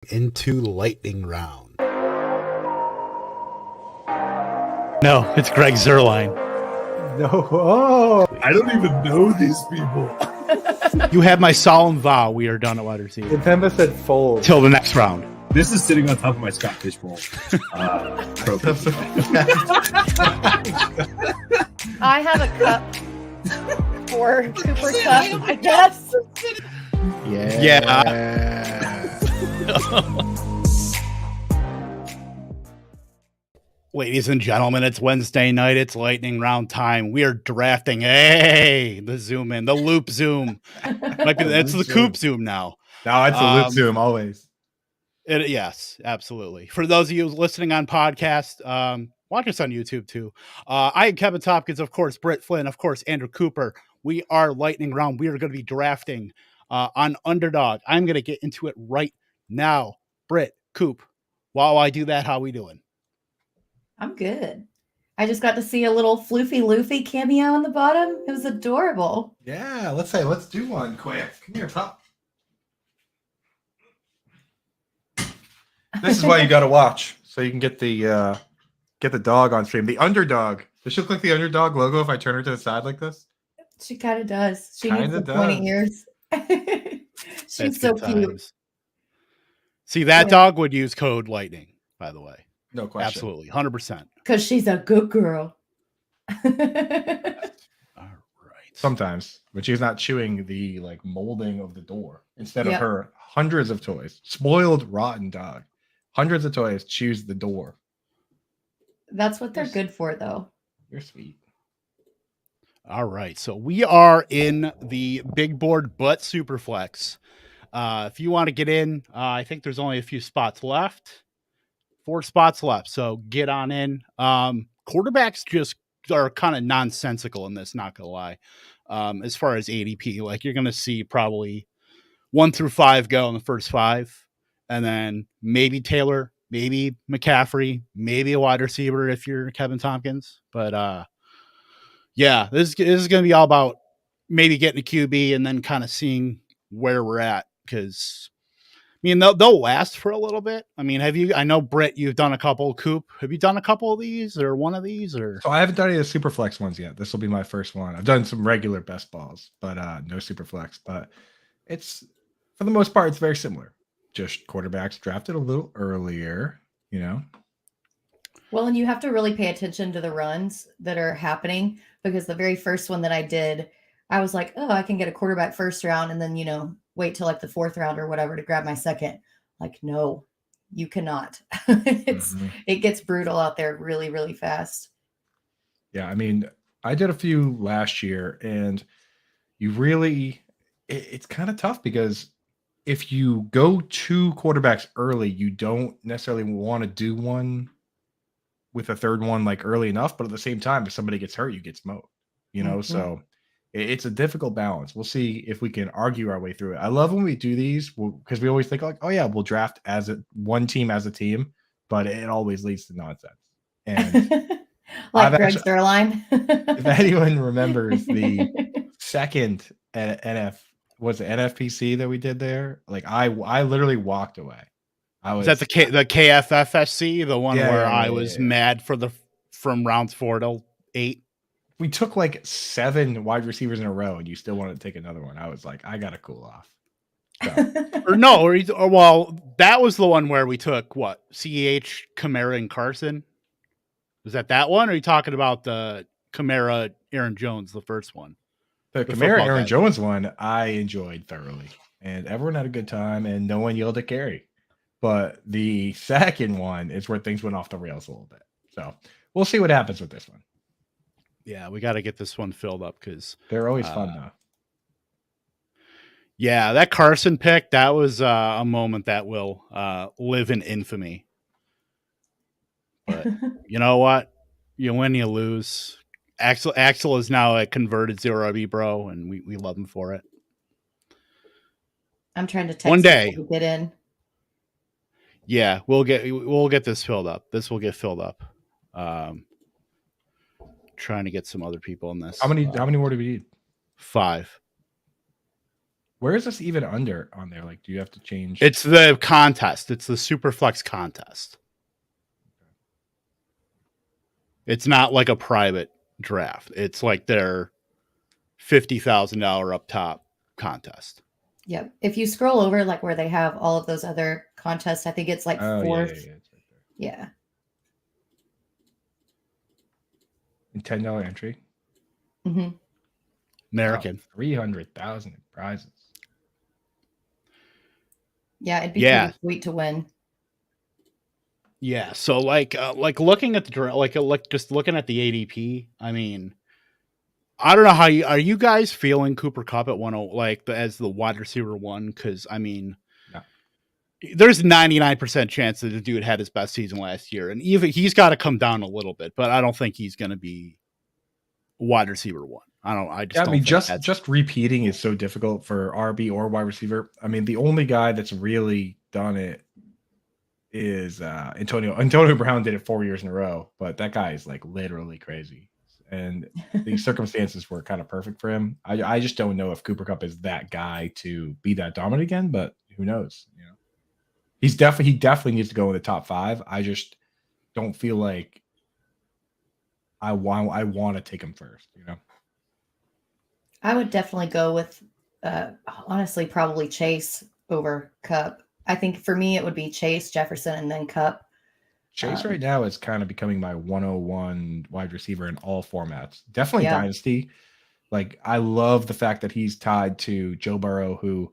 into lightning round. No, it's Greg Zerline. No. Oh. I don't even know these people. You have my solemn vow we are done at wide receiver. Pemba said fold. Till the next round. This is sitting on top of my Scott Fishbowl trophy. I have a cup for Cooper Cup, I guess. Yeah. Ladies and gentlemen, it's Wednesday night. It's lightning round time. We are drafting. Hey, the zoom in, the loop zoom. It's the Coop zoom now. No, it's the loop zoom always. Yes, absolutely. For those of you listening on podcast, watch us on YouTube too. I am Kevin Tompkins, of course, Britt Flynn, of course, Andrew Cooper. We are lightning round. We are going to be drafting on Underdog. I'm going to get into it right now. Britt, Coop, while I do that, how we doing? I'm good. I just got to see a little Floofy Loofy cameo on the bottom. It was adorable. Yeah, let's do one quick. Come here, Pop. This is why you got to watch, so you can get the dog on stream. The Underdog. Does she look like the Underdog logo if I turn her to the side like this? She kind of does. She needs the pointy ears. She's so cute. See, that dog would use code lightning, by the way. No question. Absolutely. 100%. Because she's a good girl. All right. Sometimes, but she's not chewing the molding of the door. Instead of her hundreds of toys. Spoiled, rotten dog. Hundreds of toys chews the door. That's what they're good for, though. You're sweet. All right. So we are in the big board but Superflex. If you want to get in, I think there's only a few spots left. 4 spots left. So get on in. Quarterbacks just are kind of nonsensical in this, not gonna lie. As far as ADP, you're gonna see probably 1 through 5 go in the first 5, and then maybe Taylor, maybe McCaffrey, maybe a wide receiver if you're Kevin Tompkins. But this is gonna be all about maybe getting a QB and then kind of seeing where we're at, because they'll last for a little bit. I know Britt, you've done a couple. Coop, have you done a couple of these or one of these? Or so I haven't done any of the Superflex ones yet. This will be my first one. I've done some regular best balls, but no Superflex. But it's, for the most part, it's very similar. Just quarterbacks drafted a little earlier, Well, and you have to really pay attention to the runs that are happening, because the very first one that I did, I was like, oh, I can get a quarterback first round and then, wait till the 4th round or whatever to grab my second. No, you cannot. It gets brutal out there really, really fast. Yeah. I did a few last year, and it's kind of tough, because if you go 2 quarterbacks early, you don't necessarily want to do one with a third one early enough. But at the same time, if somebody gets hurt, you get smoked, so it's a difficult balance. We'll see if we can argue our way through it. I love when we do these, because we always think we'll draft as one team as a team, but it always leads to nonsense. And Greg Zerline. If anyone remembers the second NFPC that we did there, I literally walked away. Is that the KFFSC, the one where I was mad from rounds 4 to 8? We took 7 wide receivers in a row, and you still wanted to take another one. I was like, I gotta cool off. So. That was the one where we took what? CEH, Kamara, and Carson. Was that one? Or are you talking about the Kamara, Aaron Jones, the first one? The Kamara, Aaron Jones one, I enjoyed thoroughly, and everyone had a good time, and no one yelled at Gary. But the second one is where things went off the rails a little bit. So we'll see what happens with this one. Yeah, we got to get this one filled up, because they're always fun, though. Yeah, that Carson pick, that was a moment that will live in infamy. But you know what? You win, you lose. Axel is now a converted 0 RB bro, and we love him for it. I'm trying to text one day to get in. Yeah, we'll get this filled up. This will get filled up. Trying to get some other people in this. How many more do we need? 5. Where is this even under on there? Like, do you have to change? It's the contest. It's the Superflex contest. It's not like a private draft. It's like their $50,000 up top contest. Yep. If you scroll over like where they have all of those other contests, I think it's like Oh, fourth. yeah. It's right there. Yeah. And $10 entry. hmm American. 300,000 in prizes. Yeah, it'd be Yeah. pretty sweet to win. Yeah. So like looking at the like just looking at the ADP. I mean, I don't know how are you guys feeling Cooper Kupp at 10 as the wide receiver 1? Because I mean, No. There's 99% chance that the dude had his best season last year, and even he's got to come down a little bit, but I don't think he's going to be wide receiver 1. I mean, just repeating is so difficult for RB or wide receiver. I mean, the only guy that's really done it is Antonio. Antonio Brown did it 4 years in a row, but that guy is like literally crazy. And the circumstances were kind of perfect for him. I just don't know if Cooper Kupp is that guy to be that dominant again, but who knows? You know, he definitely needs to go in the top 5. I just don't feel like I want to take him first. You know, I would definitely go with, honestly, probably Chase over Kupp. I think for me, it would be Chase, Jefferson, and then Kupp. Chase right now is kind of becoming my 101 wide receiver in all formats. Definitely Dynasty. Like, I love the fact that he's tied to Joe Burrow, who,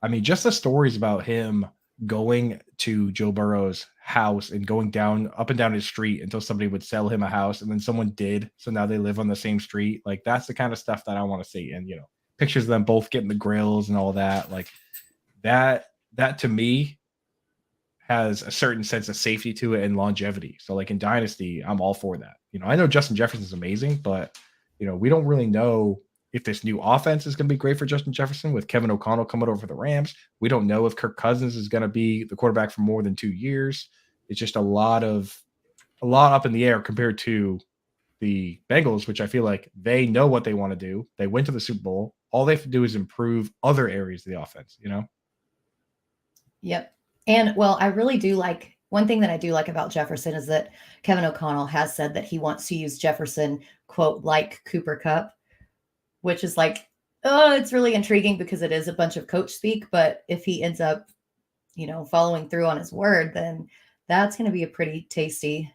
I mean, just the stories about him going to Joe Burrow's house and going up and down his street until somebody would sell him a house, and then someone did. So now they live on the same street. Like, that's the kind of stuff that I want to see. And, you know, pictures of them both getting the grills and all that. Like, that to me has a certain sense of safety to it and longevity. So like in Dynasty, I'm all for that. You know, I know Justin Jefferson's amazing, but you know, we don't really know if this new offense is going to be great for Justin Jefferson with Kevin O'Connell coming over for the Rams. We don't know if Kirk Cousins is going to be the quarterback for more than 2 years. It's just a lot up in the air compared to the Bengals, which I feel like they know what they want to do. They went to the Super Bowl. All they have to do is improve other areas of the offense, you know? Yep. And well, I really do like, one thing that I do like about Jefferson is that Kevin O'Connell has said that he wants to use Jefferson, quote, like Cooper Kupp, which is like, oh, it's really intriguing because it is a bunch of coach speak. But if he ends up, you know, following through on his word, then that's going to be a pretty tasty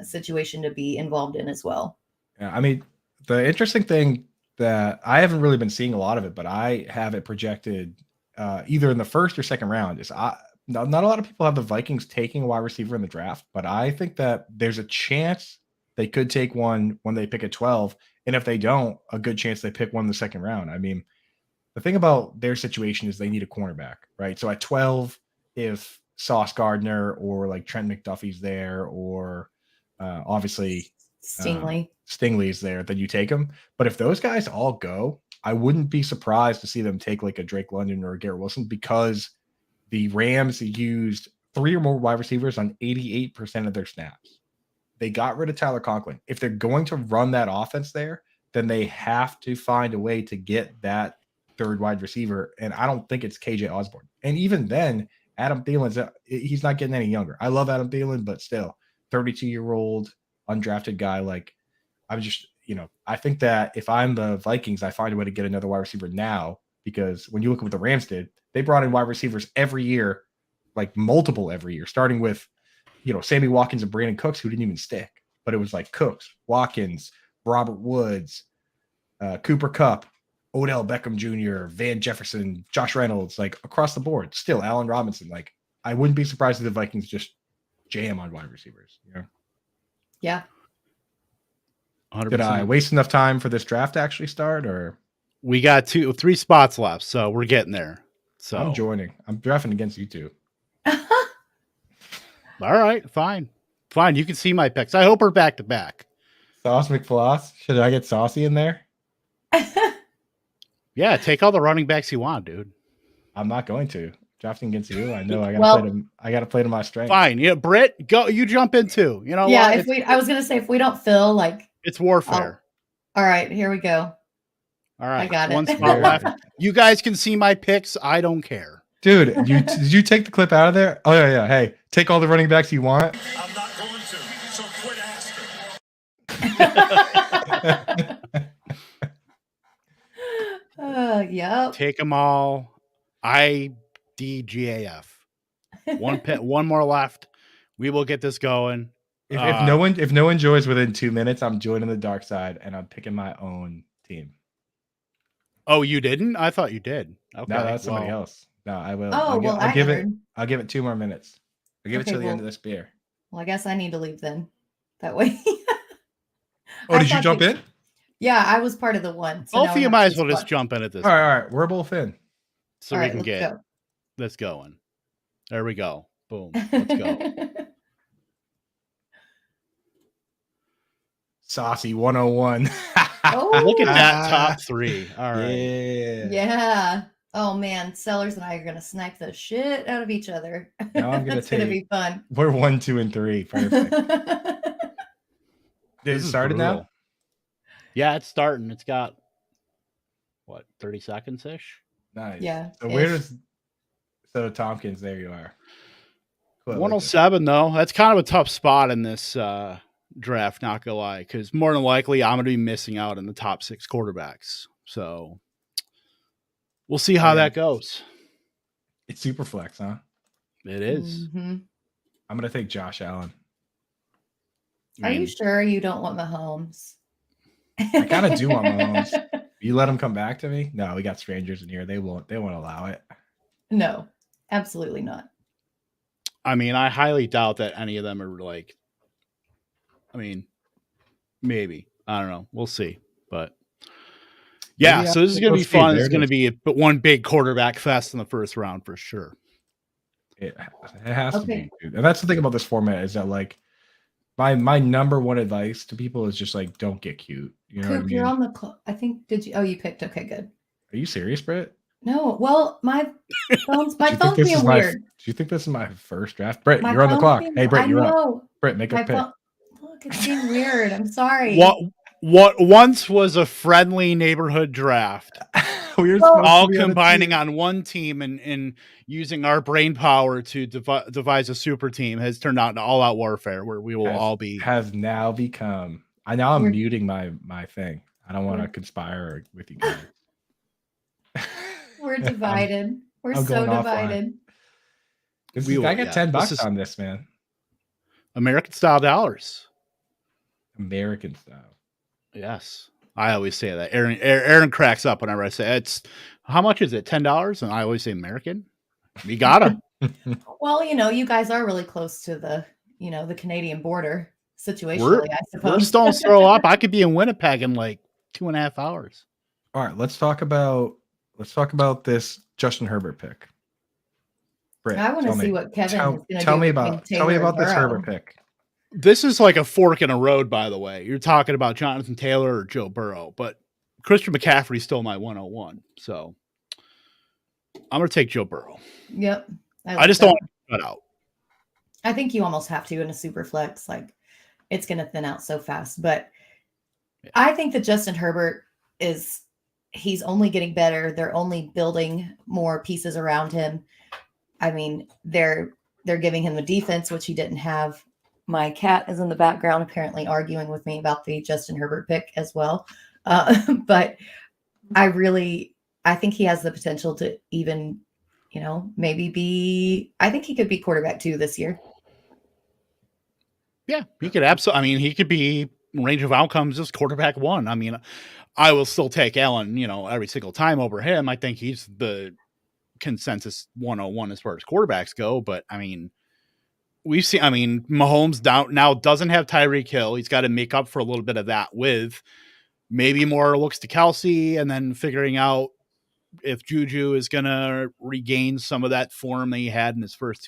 situation to be involved in as well. Yeah, I mean, the interesting thing that I haven't really been seeing a lot of it, but I have it projected either in the first or second round is not a lot of people have the Vikings taking a wide receiver in the draft, but I think that there's a chance they could take one when they pick at 12. And if they don't, a good chance they pick one in the second round. I mean, the thing about their situation is they need a cornerback, right? So at 12, if Sauce Gardner or like Trent McDuffie's there, or obviously Stingley's there, then you take them. But if those guys all go, I wouldn't be surprised to see them take like a Drake London or a Garrett Wilson, because the Rams used 3 or more wide receivers on 88% of their snaps. They got rid of Tyler Conklin. If they're going to run that offense there, then they have to find a way to get that third wide receiver. And I don't think it's KJ Osborne. And even then, Adam Thielen's he's not getting any younger. I love Adam Thielen, but still, 32-year-old undrafted guy. Like, I'm just, you know, I think that if I'm the Vikings, I find a way to get another wide receiver now, because when you look at what the Rams did, they brought in wide receivers every year, like multiple every year, starting with, you know, Sammy Watkins and Brandon Cooks, who didn't even stick. But it was like Cooks, Watkins, Robert Woods, Cooper Kupp, Odell Beckham Jr., Van Jefferson, Josh Reynolds, like across the board. Still, Allen Robinson. Like, I wouldn't be surprised if the Vikings just jam on wide receivers. You know? Yeah. 100%. Did I waste enough time for this draft to actually start, or? We got 3 spots left, so we're getting there. So I'm joining. I'm drafting against you two. All right, fine. You can see my picks. I hope we're back to back. Sauce McFloss. Should I get Saucy in there? Yeah, take all the running backs you want, dude. I'm not going to. Drafting against you, I know I gotta play to my strength. Fine. Yeah, Britt, go. You jump in too. You know. Yeah. What? I was gonna say, if we don't fill, like, it's warfare. all right, here we go. All right. I got One it. spot left. You guys can see my picks. I don't care. Dude, did you take the clip out of there? Oh yeah. Hey, take all the running backs you want. I'm not going to, so quit asking. Yep. Take them all. IDGAF. One more left. We will get this going. If no one joins within 2 minutes, I'm joining the dark side and I'm picking my own team. Oh, you didn't? I thought you did. Okay. No, that's somebody else. No, I will. Oh, I'll give it 2 more minutes. I'll give it Okay, till the end well- of this beer. Well, I guess I need to leave then. That way. Oh, did you jump in? Yeah, I was part of the one. So Both now of we you have might two as well just spots. jump in at this. All right. We're both in. So All we right, can let's get go. this going. There we go. Boom. Let's go. Saucy 101. Oh, Look at that top three. All right. Yeah. yeah. Oh man, Sellers and I are gonna snipe the shit out of each other. Now I'm gonna That's gonna take- be fun. We're 1, 2, and 3. Perfect. Did This it is started now? brutal. Yeah, it's starting. It's got what, 30 seconds ish? Nice. Yeah, So ish. Tompkins? There you are. Cool, I like this. 107 though. That's kind of a tough spot in this draft, not gonna lie, because more than likely I'm gonna be missing out in the top 6 quarterbacks. So we'll see how Yeah. that goes. It's Superflex, huh? It is. Mhm. I'm gonna take Josh Allen. Are you sure you don't want Mahomes? I kind of do want Mahomes. You let him come back to me? No, we got strangers in here. They won't allow it. No, absolutely not. I mean, I highly doubt that any of them are like, I mean, maybe. I don't know. We'll see. But yeah, Maybe so this is after going to be those few, fun. there It's it going to is. be one big quarterback fest in the first round for sure. It has to Okay. be, dude. And that's the thing about this format is that like my number one advice to people is just like don't get cute. You know what I Coop, mean? you're on the clock. I think did you? Oh, you picked. Okay, good. Are you serious, Britt? No, well, my phone's Do you think being is weird. Do you think this is my first draft? Britt, My you're on the phone's clock. being- Hey, Britt, I you're up. know. Britt, make My a pick. phone. Look, it's being weird. I'm sorry. What once was a friendly neighborhood draft, We were Well- supposed to all be on a combining team. on one team and using our brain power to devise a super team has turned out into all-out warfare where we will all be. Has now become. Now I'm We're- muting my thing. I don't want to We're- conspire with you guys. We're divided. We're I'm so going offline. divided. We will- I got yeah, $10 this is- on this, man. American style dollars. American style. Yes. I always say that. Aaron cracks up whenever I say it's how much is it? $10? And I always say American. We gotta. Well, you guys are really close to the Canadian border situationally, I We're suppose. stones throw up. I could be in Winnipeg in like 2.5 hours. All right, let's talk about this Justin Herbert pick. Britt, I want to tell me. see what Kevin is going to do. Tell me between about Taylor and this Burrow. Herbert pick. This is like a fork in a road, by the way. You're talking about Jonathan Taylor or Joe Burrow, but Christian McCaffrey's still my 101. So I'm gonna take Joe Burrow. Yep. I just don't want to cut out. I think you almost have to in a super flex. Like it's going to thin out so fast. But Yeah. I think that Justin Herbert he's only getting better. They're only building more pieces around him. I mean, they're giving him the defense, which he didn't have. My cat is in the background, apparently arguing with me about the Justin Herbert pick as well. But I think he has the potential to even, maybe I think he could be quarterback 2 this year. Yeah, he could absolutely. I mean, he could be range of outcomes as quarterback 1. I mean, I will still take Allen, every single time over him. I think he's the consensus 101 as far as quarterbacks go. But I mean, Mahomes now doesn't have Tyreek Hill. He's got to make up for a little bit of that with maybe more looks to Kelsey and then figuring out if Juju is going to regain some of that form that he had in his first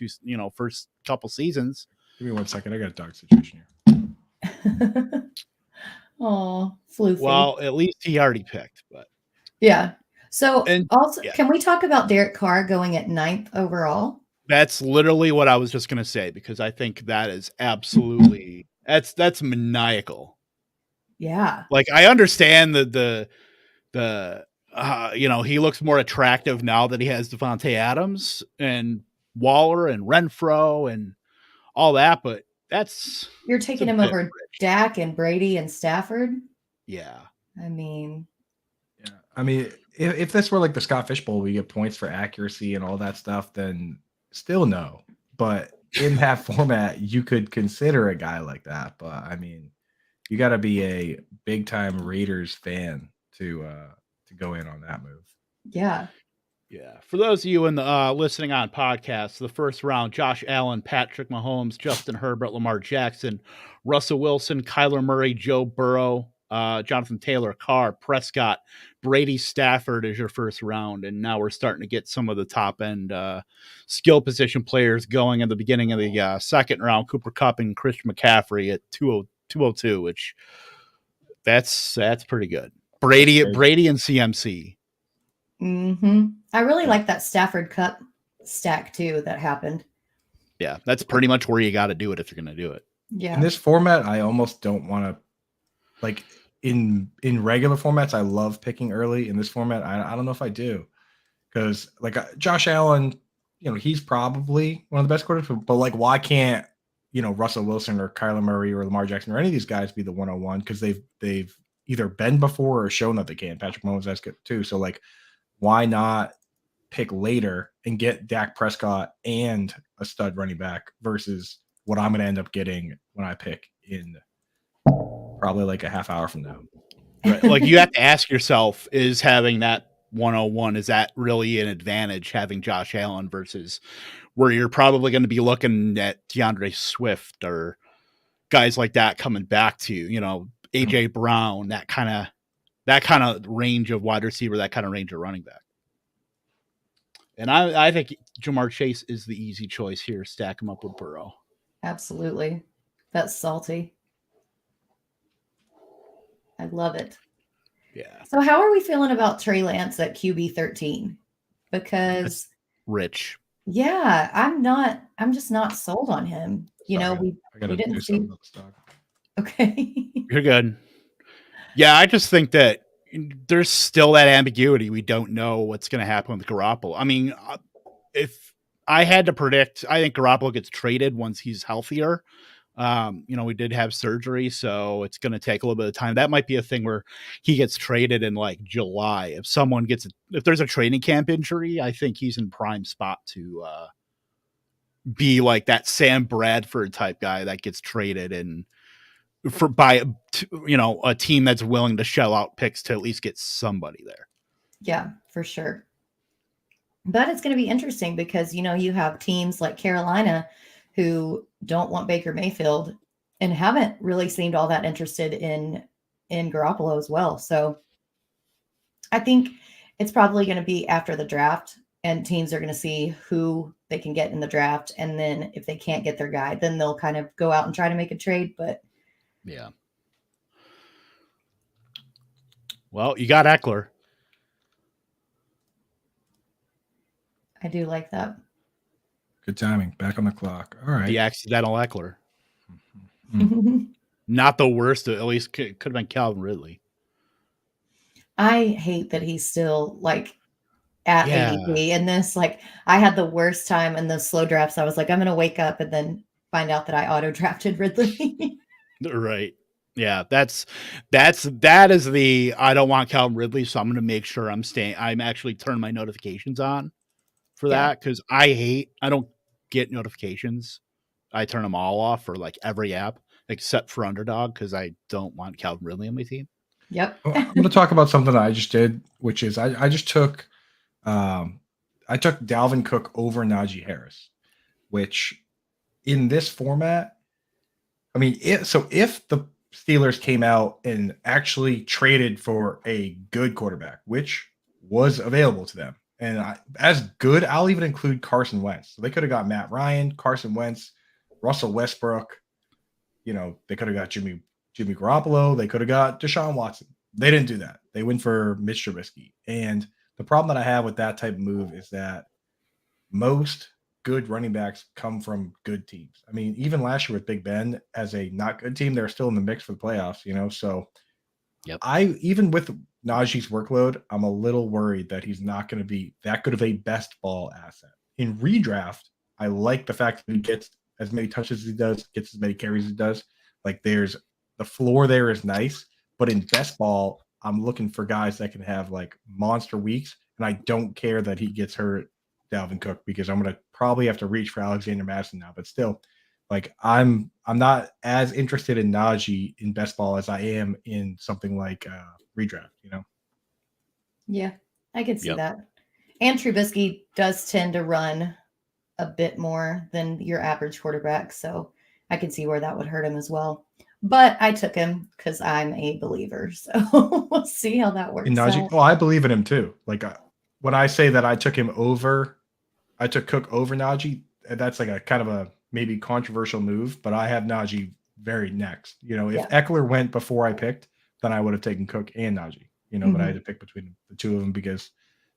couple seasons. Give me 1 second. I got a dog situation here. Oh, floofy. Well, at least he already picked, but Yeah. So And- also, yeah. can we talk about Derek Carr going at 9th overall? that's literally what I was just going to say, because I think that is absolutely, that's maniacal. Yeah. Like I understand the he looks more attractive now that he has Devontae Adams and Waller and Renfro and all that, but You're it's taking a him bit over rich. Dak and Brady and Stafford. Yeah. I mean, Yeah. I mean, if this were like the Scott Fish Bowl, we get points for accuracy and all that stuff, then still no. But in that format, you could consider a guy like that. But I mean, you got to be a big time Raiders fan to go in on that move. yeah. Yeah. For those of you in the listening on podcasts, the first round, Josh Allen, Patrick Mahomes, Justin Herbert, Lamar Jackson, Russell Wilson, Kyler Murray, Joe Burrow, Jonathan Taylor, Carr, Prescott, Brady, Stafford is your first round. And now we're starting to get some of the top end skill position players going in the beginning of the second round. Cooper Kupp and Christian McCaffrey at 202, which that's pretty good. Brady and CMC. I really like that Stafford Cup stack too that happened. Yeah, that's pretty much where you got to do it if you're going to do it. Yeah. In this format, I almost don't want to, like in regular formats, I love picking early. In this format, I don't know if I do, because like Josh Allen, he's probably one of the best quarterbacks, but like, why can't Russell Wilson or Kyler Murray or Lamar Jackson or any of these guys be the 101? Because they've either been before or shown that they can. Patrick Mahomes has good too. So like, why not pick later and get Dak Prescott and a stud running back versus what I'm going to end up getting when I pick in probably like a half hour from now? Right. Like you have to ask yourself, is having that 101, is that really an advantage having Josh Allen versus where you're probably going to be looking at DeAndre Swift or guys like that coming back to you, AJ Brown, that kind of range of wide receiver, that kind of range of running back. And I think Jamar Chase is the easy choice here. Stack him up with Burrow. Absolutely. That's salty. I love it. Yeah. So how are we feeling about Trey Lance at QB 13? Because That's rich. yeah, I'm just not sold on him. I gotta we do didn't see. something about the stock. Okay. You're good. Yeah, I just think that there's still that ambiguity. We don't know what's going to happen with Garoppolo. I mean, if I had to predict, I think Garoppolo gets traded once he's healthier. We did have surgery, so it's going to take a little bit of time. That might be a thing where he gets traded in like July. If there's a training camp injury, I think he's in prime spot to be like that Sam Bradford type guy that gets traded and by a team that's willing to shell out picks to at least get somebody there. Yeah, for sure. But it's going to be interesting because, you have teams like Carolina who don't want Baker Mayfield and haven't really seemed all that interested in Garoppolo as well. So I think it's probably going to be after the draft and teams are going to see who they can get in the draft. And then if they can't get their guy, then they'll kind of go out and try to make a trade. But yeah. Well, you got Eckler. I do like that. Good timing. Back on the clock. All right. The accidental Eckler. Not the worst. At least could have been Calvin Ridley. I hate that he's still like at Yeah. ADP in this. Like I had the worst time in those slow drafts. I was like, I'm going to wake up and then find out that I auto drafted Ridley. Right. Yeah. That is the, I don't want Calvin Ridley. So I'm going to make sure I'm actually turning my notifications on for that. Cause I don't get notifications. I turn them all off for like every app except for Underdog. Cause I don't want Calvin Ridley on my team. Yep. I'm going to talk about something that I just did, which is I just took Dalvin Cook over Najee Harris, which in this format, I mean, if the Steelers came out and actually traded for a good quarterback, which was available to them, and as good, I'll even include Carson Wentz. So they could have got Matt Ryan, Carson Wentz, Russell Westbrook. They could have got Jimmy Garoppolo. They could have got Deshaun Watson. They didn't do that. They went for Mitch Trubisky. And the problem that I have with that type of move is that most good running backs come from good teams. I mean, even last year with Big Ben as a not good team, they're still in the mix for the playoffs, So Even with Najee's workload, I'm a little worried that he's not going to be that good of a best ball asset. In redraft, I like the fact that he gets as many touches as he does, gets as many carries as he does. Like there's the floor there is nice, but in best ball, I'm looking for guys that can have like monster weeks, and I don't care that he gets hurt, Alvin Cook, because I'm going to probably have to reach for Alexander Madison now. But still, like I'm not as interested in Najee in best ball as I am in something like redraft, you know? Yeah, I could see Yep. that. And Trubisky does tend to run a bit more than your average quarterback, so I could see where that would hurt him as well. But I took him because I'm a believer, so we'll see how that works In Najee, out. oh, I believe in him too. Like when I say that I took Cook over Najee, that's like a kind of a maybe controversial move, but I have Najee very next. You know, if Yeah. Eckler went before I picked, then I would have taken Cook and Najee, you know, but I had to pick between the two of them because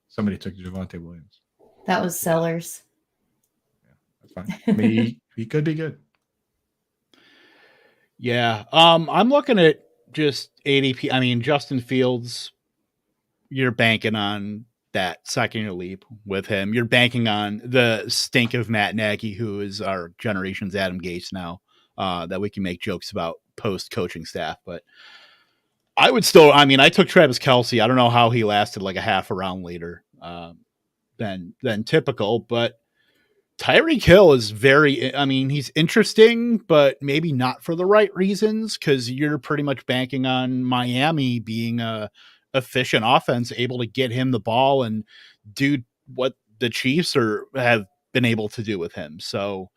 somebody took Javonte Williams. That was Sellers. That's fine. I mean, he could be good. Yeah. I'm looking at just ADP. I mean, Justin Fields, you're banking on that second year leap with him. You're banking on the stink of Matt Nagy, who is our generation's Adam Gase now, that we can make jokes about post coaching staff. But I would still, I mean, I took Travis Kelce. I don't know how he lasted like a half a round later than typical, but Tyreek Hill is very, I mean, he's interesting, but maybe not for the right reasons, because you're pretty much banking on Miami being a efficient offense, able to get him the ball and do what the Chiefs have been able to do with him. So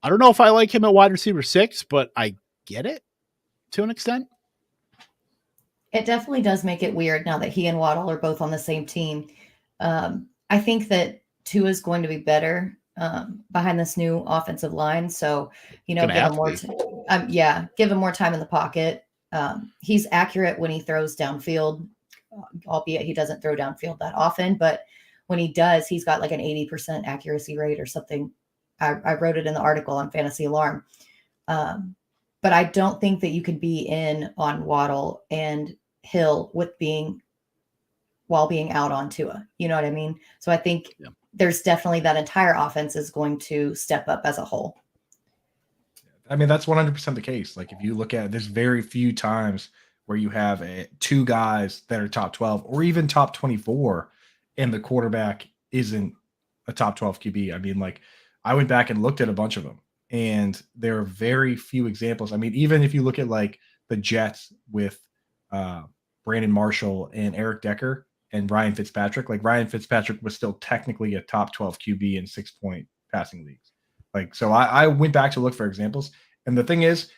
I don't know if I like him at wide receiver 6, but I get it to an extent. It definitely does make it weird now that he and Waddle are both on the same team. I think that Tua is going to be better behind this new offensive line. So, you know, give him more give him more time in the pocket. He's accurate when he throws downfield, albeit he doesn't throw downfield that often. But when he does, he's got like an 80% accuracy rate or something. I wrote it in the article on Fantasy Alarm. But I don't think that you could be in on Waddle and Hill while being out on Tua. You know what I mean? So I think there's definitely that entire offense is going to step up as a whole. I mean, that's 100% the case. Like if you look at it, there's very few times where you have two guys that are top 12 or even top 24 and the quarterback isn't a top 12 QB. I mean, like I went back and looked at a bunch of them and there are very few examples. I mean, even if you look at like the Jets with Brandon Marshall and Eric Decker and Ryan Fitzpatrick, like Ryan Fitzpatrick was still technically a top 12 QB in 6-point passing leagues. Like, so I went back to look for examples. And the thing is,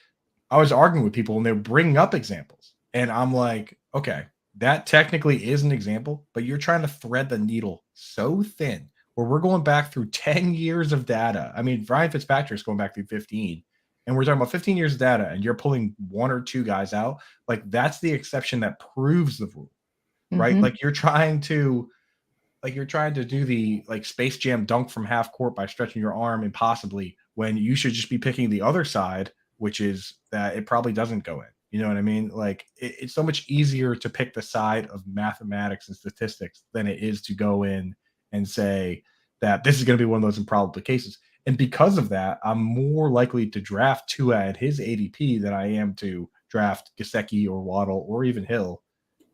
I was arguing with people and they're bringing up examples. And I'm like, okay, that technically is an example, but you're trying to thread the needle so thin where we're going back through 10 years of data. I mean, Ryan Fitzpatrick's going back through 15. And we're talking about 15 years of data and you're pulling one or two guys out. Like, that's the exception that proves the rule, right? Like you're trying to do the like Space Jam dunk from half court by stretching your arm impossibly when you should just be picking the other side, which is that it probably doesn't go in. You know what I mean? Like it's so much easier to pick the side of mathematics and statistics than it is to go in and say that this is going to be one of those improbable cases. And because of that, I'm more likely to draft Tua at his ADP than I am to draft Gesicki or Waddle or even Hill,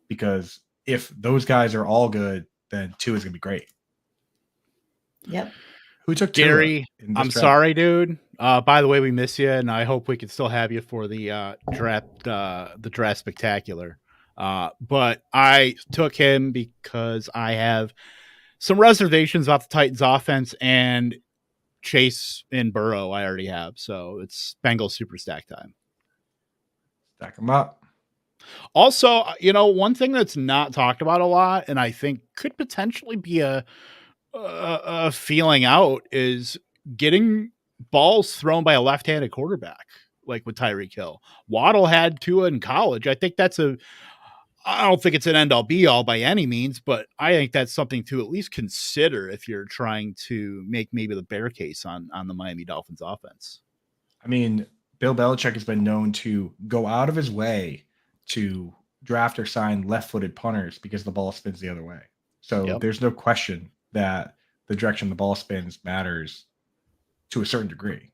because if those guys are all good, then Tua is going to be great. Yep. Who took Gary? I'm draft? Sorry, dude. By the way, we miss you, and I hope we can still have you for the draft spectacular. But I took him because I have some reservations about the Titans offense and Chase and Burrow. I already have, so it's Bengals super stack time. Stack them up. Also, you know, one thing that's not talked about a lot, and I think could potentially be a feeling out, is getting balls thrown by a left-handed quarterback, like with Tyreek Hill. Waddle had Tua in college. I think I don't think it's an end-all be-all by any means, but I think that's something to at least consider if you're trying to make maybe the bear case on the Miami Dolphins offense. I mean, Bill Belichick has been known to go out of his way to draft or sign left-footed punters because the ball spins the other way. So Yep. there's no question that the direction the ball spins matters to a certain degree.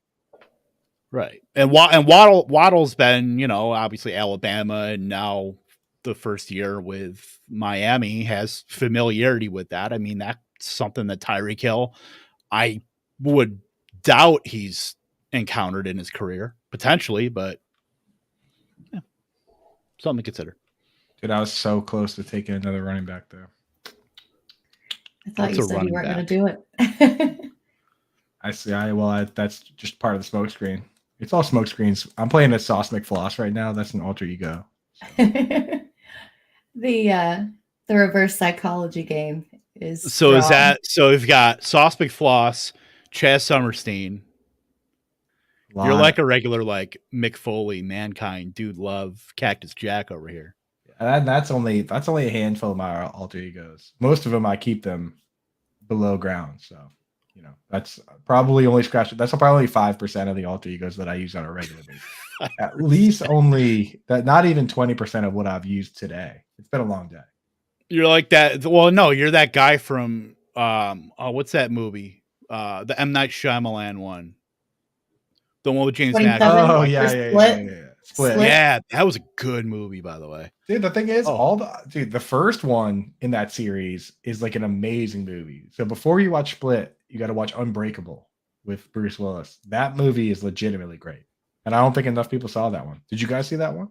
Right. And Waddle's been, obviously Alabama, and now the first year with Miami has familiarity with that. I mean, that's something that Tyreek Hill, I would doubt he's encountered in his career, potentially, but yeah, something to consider. Dude, I was so close to taking another running back there. I thought What's you a said you running weren't going back? to do it. I see. That's just part of the smoke screen. It's all smoke screens. I'm playing a Sauce McFloss right now. That's an alter ego. The reverse psychology game is So strong. we've got Sauce McFloss, Chaz Summerstein. You're like a regular like Mick Foley, Mankind, Dude Love, Cactus Jack over here. And that's only a handful of my alter egos. Most of them I keep them below ground. So that's probably only 5% of the alter egos that I use on a regular basis. At least only that, not even 20% of what I've used today. It's been a long day. You're like that. Well, no, you're that guy from what's that movie? The M. Night Shyamalan one. The one with James 27. McAvoy. Oh like yeah, for yeah, Split? yeah. Split. Yeah, that was a good movie, by the way. Dude, the thing is, Oh. the first one in that series is like an amazing movie. So before you watch Split, you got to watch Unbreakable with Bruce Willis. That movie is legitimately great, and I don't think enough people saw that one. Did you guys see that one?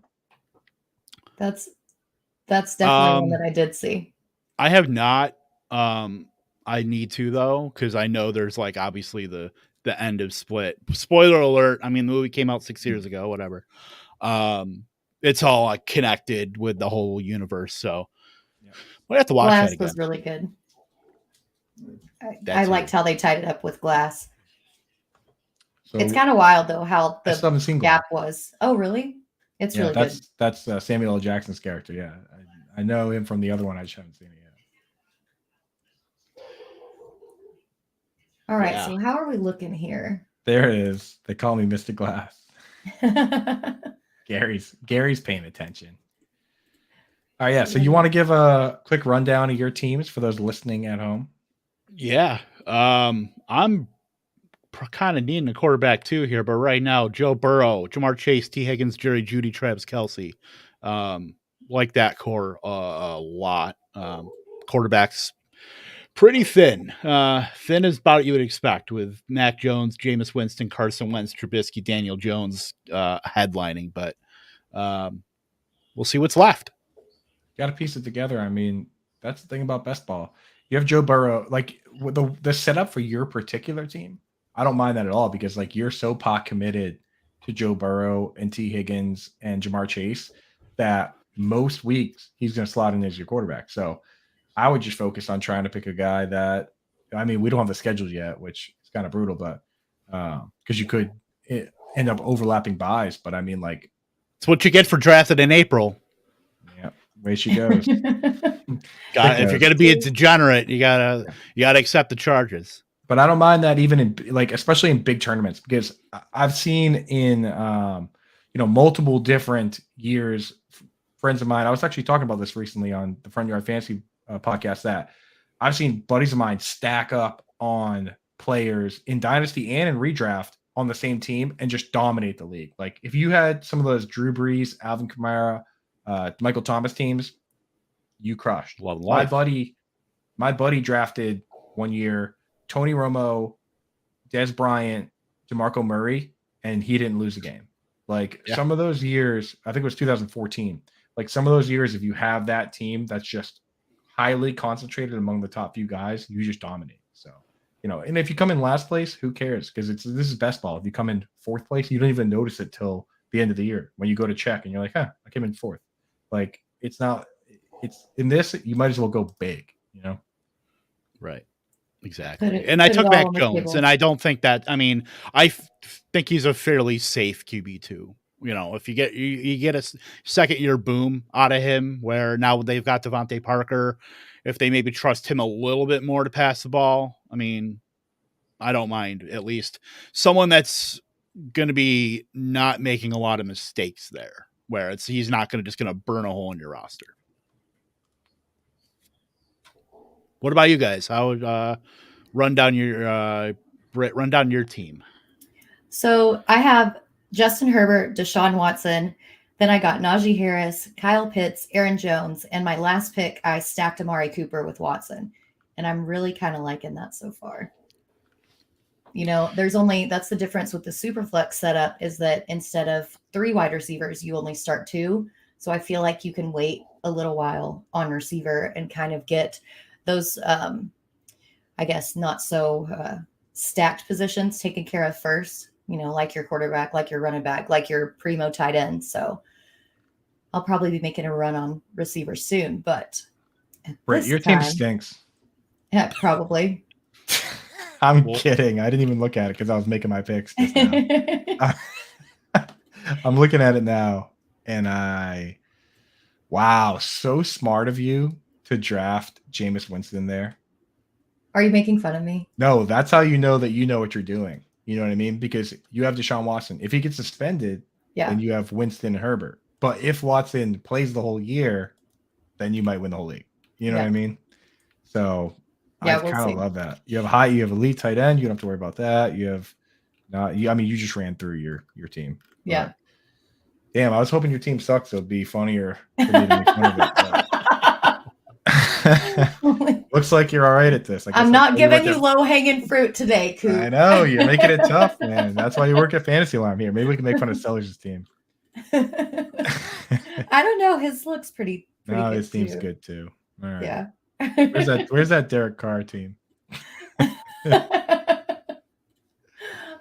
That's definitely one that I did see. I have not. I need to though, because I know there's like obviously the end of Split. Spoiler alert. I mean, the movie came out 6 years ago, whatever. It's all like connected with the whole universe. So we have to watch Glass that again. was really good. I That liked too. how they tied it up with Glass. So It's kind of wild though how I still the haven't seen Glass. gap was. Oh, really? It's really good. That's Samuel L. Jackson's character. Yeah, I know him from the other one. I just haven't seen it yet. All right, Yeah. so how are we looking here? There it is. They call me Mr. Glass. Gary's paying attention. All right, yeah. So you want to give a quick rundown of your teams for those listening at home? Yeah. I'm kind of needing a quarterback too here, but right now, Joe Burrow, Jamar Chase, T. Higgins, Jerry Jeudy, Travis Kelce. Like that core a lot. Quarterbacks pretty thin. Thin is about what you would expect with Mac Jones, Jameis Winston, Carson Wentz, Trubisky, Daniel Jones headlining, but we'll see what's left. Got to piece it together. I mean, that's the thing about best ball. You have Joe Burrow, like with the setup for your particular team. I don't mind that at all because like you're so pot committed to Joe Burrow and T. Higgins and Jamar Chase that most weeks he's going to slot in as your quarterback. So I would just focus on trying to pick a guy that, I mean, we don't have the schedule yet, which is kind of brutal, but because you could end up overlapping buys. But I mean, like, It's what you get for drafted in April. yeah, way she goes. If you're gonna be a degenerate, you gotta accept the charges. But I don't mind that even in like, especially in big tournaments, because I've seen in multiple different years, friends of mine. I was actually talking about this recently on the Front Yard Fantasy podcast that I've seen buddies of mine stack up on players in Dynasty and in redraft on the same team and just dominate the league. Like if you had some of those Drew Brees, Alvin Kamara, Michael Thomas teams, you crushed. Love My life. buddy drafted one year Tony Romo, Des Bryant, DeMarco Murray, and he didn't lose a game. Like some of those years, I think it was 2014. Like some of those years, if you have that team that's just highly concentrated among the top few guys, you just dominate. So, and if you come in last place, who cares? Because this is best ball. If you come in fourth place, you don't even notice it till the end of the year when you go to check and you're like, I came in fourth. Like it's in this, you might as well go big, Right. Exactly. And I put it took all Mac on the Jones, table. and I don't think that. I mean, I think he's a fairly safe QB too. If you get a second year boom out of him, where now they've got Devontae Parker, if they maybe trust him a little bit more to pass the ball, I mean, I don't mind at least someone that's going to be not making a lot of mistakes there. where he's not just going to burn a hole in your roster. What about you guys? How would run down your team? So I have Justin Herbert, Deshaun Watson. Then I got Najee Harris, Kyle Pitts, Aaron Jones, and my last pick, I stacked Amari Cooper with Watson. And I'm really kind of liking that so far. That's the difference with the Superflex setup is that instead of 3 wide receivers, you only start 2. So I feel like you can wait a little while on receiver and kind of get those, I guess, not so stacked positions taken care of first, like your quarterback, like your running back, like your primo tight end. So I'll probably be making a run on receivers soon, but Right, your team stinks. Yeah, probably. I'm kidding. I didn't even look at it because I was making my picks just now. I'm looking at it now, and wow, so smart of you to draft Jameis Winston there. Are you making fun of me? No, that's how you know that you know what you're doing. You know what I mean? Because you have Deshaun Watson. If he gets suspended, then you have Winston and Herbert. But if Watson plays the whole year, then you might win the whole league. You know what I mean? So I kind of love that. You have elite tight end. You don't have to worry about that. You just ran through your team. Yeah. But, damn, I was hoping your team sucks, so it'd be funnier for me to make fun of it. Looks like you're all right at this. I'm not giving you low-hanging fruit today, Coop. I know. You're making it tough, man. That's why you work at Fantasy Alarm here. Maybe we can make fun of Sellers' team. I don't know. His looks pretty no, good his team's too. good too. All right. Yeah. Where's that Derek Carr team?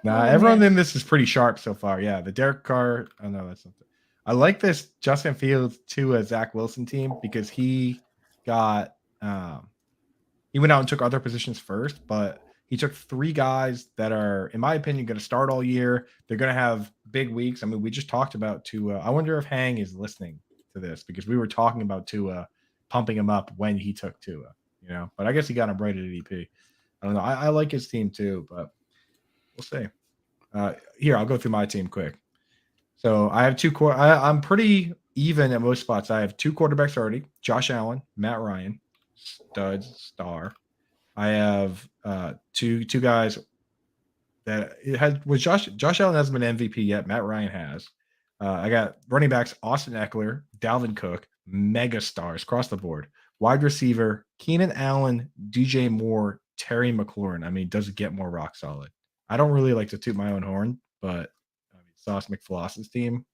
Everyone in this is pretty sharp so far. Yeah, the Derek Carr. Oh no, that's something. I like this Justin Fields too as Zach Wilson team because he got he went out and took other positions first, but he took 3 guys that are, in my opinion, going to start all year. They're going to have big weeks. I mean, we just talked about Tua. I wonder if Hang is listening to this because we were talking about Tua pumping him up when he took Tua, but I guess he got him right at ADP. I don't know. I like his team too, but we'll see. Here, I'll go through my team quick. So I have 2 I'm pretty even at most spots. I have 2 quarterbacks already. Josh Allen, Matt Ryan, star. I have two guys that Josh Allen hasn't been MVP yet. Matt Ryan has. I got running backs Austin Eckler, Dalvin Cook, mega stars across the board. Wide receiver Keenan Allen, DJ Moore, Terry McLaurin. I mean, does it get more rock solid? I don't really like to toot my own horn, but Sauce McFloss's team.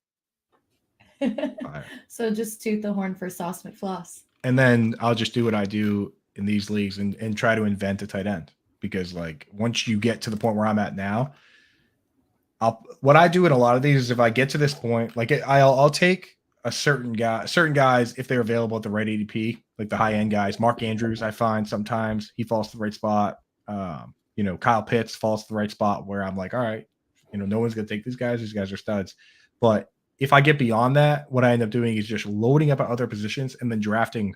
So just toot the horn for Sauce McFloss. And then I'll just do what I do in these leagues and try to invent a tight end because once you get to the point where I'm at now, what I do in a lot of these is if I get to this point, I'll take a certain guys if they're available at the right ADP, like the high end guys. Mark Andrews, I find sometimes he falls to the right spot. Kyle Pitts falls to the right spot where I'm like, all right, no one's gonna take these guys. These guys are studs. But if I get beyond that, what I end up doing is just loading up at other positions and then drafting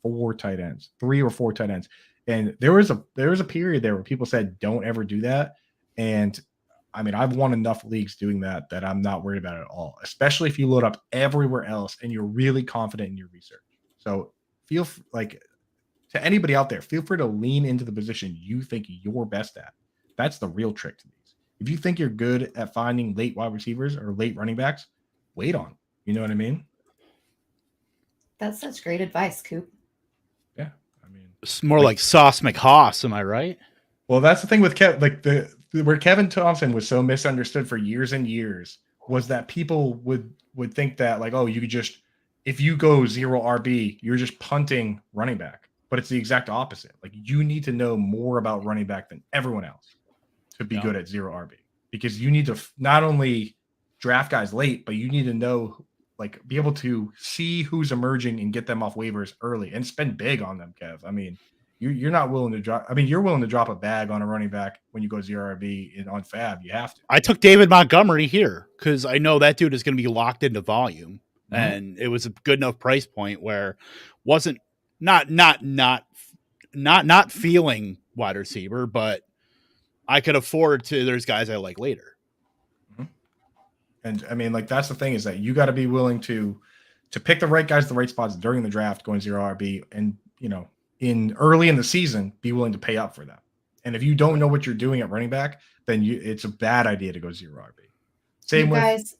4 tight ends, 3 or 4 tight ends. And there was a period there where people said, don't ever do that. And I mean, I've won enough leagues doing that I'm not worried about it at all, especially if you load up everywhere else and you're really confident in your research. So feel like to anybody out there, feel free to lean into the position you think you're best at. That's the real trick to these. If you think you're good at finding late wide receivers or late running backs, wait on. You know what I mean? That's such great advice, Coop. Yeah. I mean, it's more like Sauce McHoss, am I right? Well, that's the thing with where Kevin Thompson was so misunderstood for years and years was that people would think that you could just, if you go 0 RB, you're just punting running back. But it's the exact opposite. You need to know more about running back than everyone else to be good at 0 RB because you need to not only draft guys late, but you need to know, be able to see who's emerging and get them off waivers early and spend big on them, Kev. I mean, you're not willing to drop. I mean, you're willing to drop a bag on a running back when you go 0 RB on Fab. You have to. I took David Montgomery here because I know that dude is going to be locked into volume, and it was a good enough price point where wasn't not feeling wide receiver, but I could afford to. There's guys I like later. And I mean, like that's the thing is that you got to be willing to pick the right guys, the right spots during the draft, going 0 RB, and in early in the season, be willing to pay up for that. And if you don't know what you're doing at running back, then it's a bad idea to go 0 RB. Same you with guys,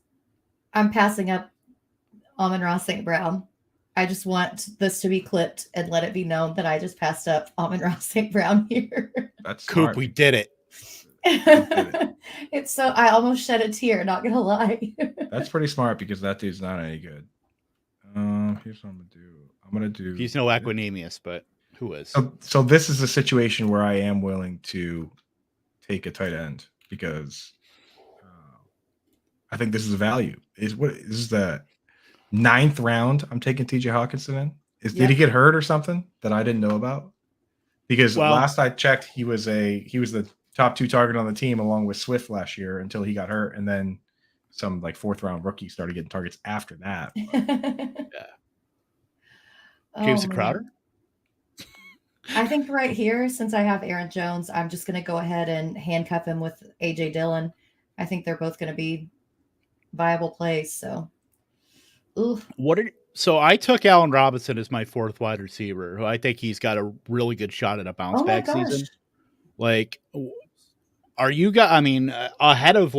I'm passing up Amon-Ra St. Brown. I just want this to be clipped and let it be known that I just passed up Amon-Ra St. Brown here. that's Coop, smart. we did it. It's so I almost shed a tear, not gonna lie. That's pretty smart because that dude's not any good. Here's what I'm gonna do. I'm gonna do. He's no Equinemius, but who is? So this is a situation where I am willing to take a tight end because I think this is a value. This is the 9th round. I'm taking TJ Hawkinson in. Did he get hurt or something that I didn't know about? Because last I checked, he was the top 2 target on the team along with Swift last year until he got hurt, and then some like 4th round rookie started getting targets after that. James Crowder. I think right here, since I have Aaron Jones, I'm just going to go ahead and handcuff him with AJ Dillon. I think they're both going to be viable plays. So, So I took Allen Robinson as my 4th wide receiver, who I think he's got a really good shot at a bounce back season. Like, are you guys? I mean, ahead of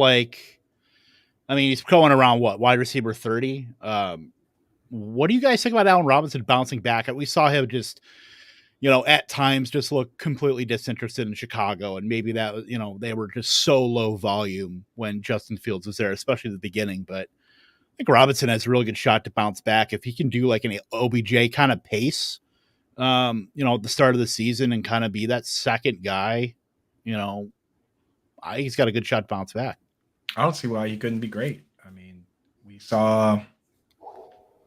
he's going around wide receiver 30. What do you guys think about Allen Robinson bouncing back? We saw him just, at times just look completely disinterested in Chicago, and maybe that was, they were just so low volume when Justin Fields was there, especially at the beginning. But I think Robinson has a really good shot to bounce back if he can do like an OBJ kind of pace. At the start of the season and kind of be that second guy, he's got a good shot to bounce back. I don't see why he couldn't be great. I mean, we saw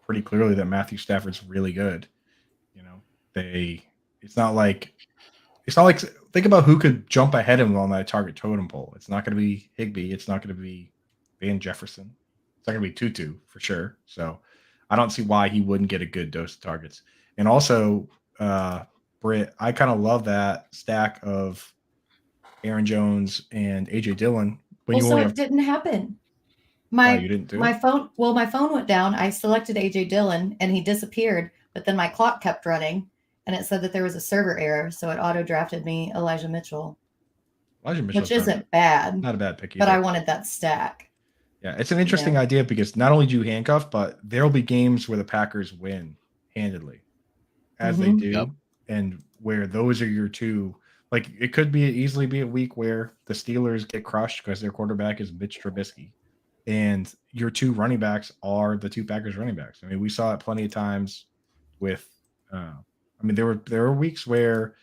pretty clearly that Matthew Stafford's really good. It's not like think about who could jump ahead of him on that target totem pole. It's not going to be Higbee. It's not going to be Van Jefferson. It's not going to be Tutu for sure. So I don't see why he wouldn't get a good dose of targets. And also, Britt, I kind of love that stack of Aaron Jones and AJ Dillon. It didn't happen. You didn't do my phone. Well, my phone went down. I selected AJ Dillon and he disappeared, but then my clock kept running and it said that there was a server error. So it auto drafted me Elijah Mitchell, which isn't bad. Not a bad pick either. But I wanted that stack. Yeah, it's an interesting idea because not only do you handcuff, but there'll be games where the Packers win handedly, as they do, and where those are your 2. Like it could easily be a week where the Steelers get crushed because their quarterback is Mitch Trubisky, and your 2 running backs are the 2 Packers running backs. I mean, we saw it plenty of times with. There were weeks where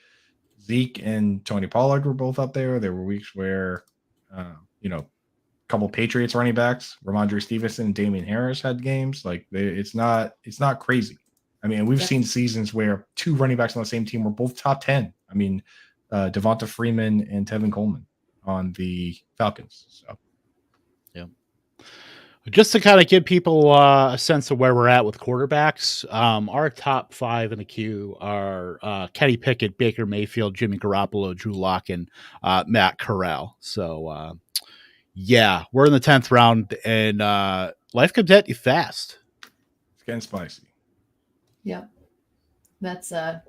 Zeke and Tony Pollard were both up there. There were weeks where, a couple Patriots running backs, Ramondre Stevenson and Damian Harris had games. Like it's not crazy. I mean, we've seen seasons where 2 running backs on the same team were both top 10. I mean, Devonta Freeman and Tevin Coleman on the Falcons. So, yeah. Just to kind of give people a sense of where we're at with quarterbacks, our top 5 in the queue are Kenny Pickett, Baker Mayfield, Jimmy Garoppolo, Drew Lock, and Matt Corral. So, we're in the 10th round, and life comes at you fast. It's getting spicy. Yeah, that's that's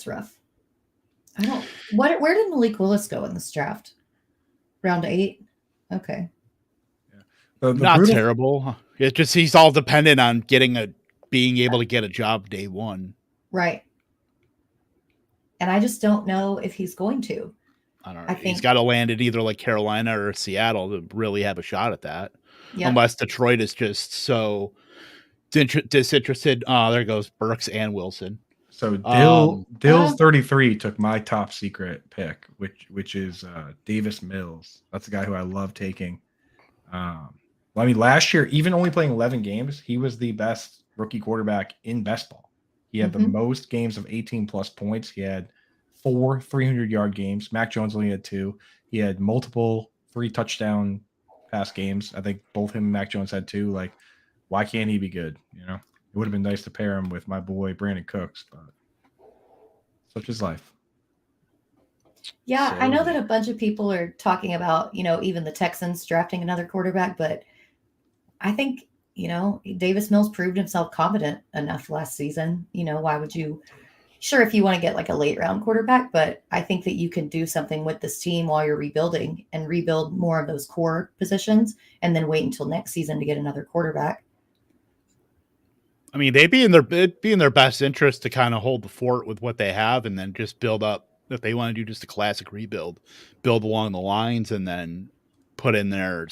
rough. Where did Malik Willis go in this draft? Round 8. Okay. Not terrible. It's just he's all dependent on being able to get a job day 1. Right. And I just don't know if he's going to. I don't know. He's got to land at either like Carolina or Seattle to really have a shot at that. Yep. Unless Detroit is just so disinterested. There goes Burks and Wilson. So Dill's 33 took my top secret pick, which is Davis Mills. That's the guy who I love taking. Last year, even only playing 11 games, he was the best rookie quarterback in best ball. He had the most games of 18 plus points. He had 4 300-yard games. Mac Jones only had 2. He had multiple 3 touchdown pass games. I think both him and Mac Jones had 2. Like, why can't he be good? It would have been nice to pair him with my boy Brandon Cooks, but such is life. Yeah, I know So- that a bunch of people are talking about, even the Texans drafting another quarterback, but I think, Davis Mills proved himself competent enough last season. Why would you? Sure, if you want to get like a late round quarterback, but I think that you can do something with this team while you're rebuilding and rebuild more of those core positions and then wait until next season to get another quarterback. I mean, it'd be in their best interest to kind of hold the fort with what they have and then just build up. If they want to do just a classic rebuild, build along the lines and then put in their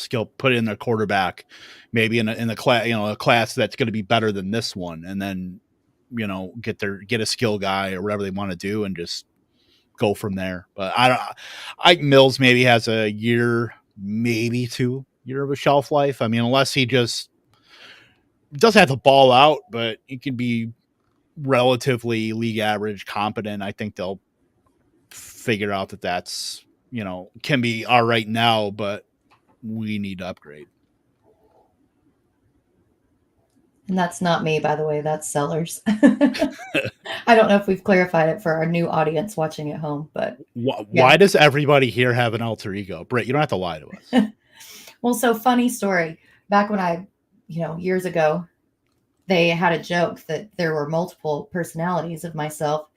quarterback, maybe in the class, a class that's going to be better than this one, and then get a skill guy or whatever they want to do and just go from there. But I Mills maybe has a year, maybe 2 year of a shelf life. I mean, unless he just doesn't have to ball out, but he can be relatively league average competent. I think they'll figure out that's can be all right now, but we need to upgrade. And that's not me, by the way. That's Sellers. I don't know if we've clarified it for our new audience watching at home, but why does everybody here have an alter ego? Britt, you don't have to lie to us. Well, so funny story. Back when I, years ago, they had a joke that there were multiple personalities of myself.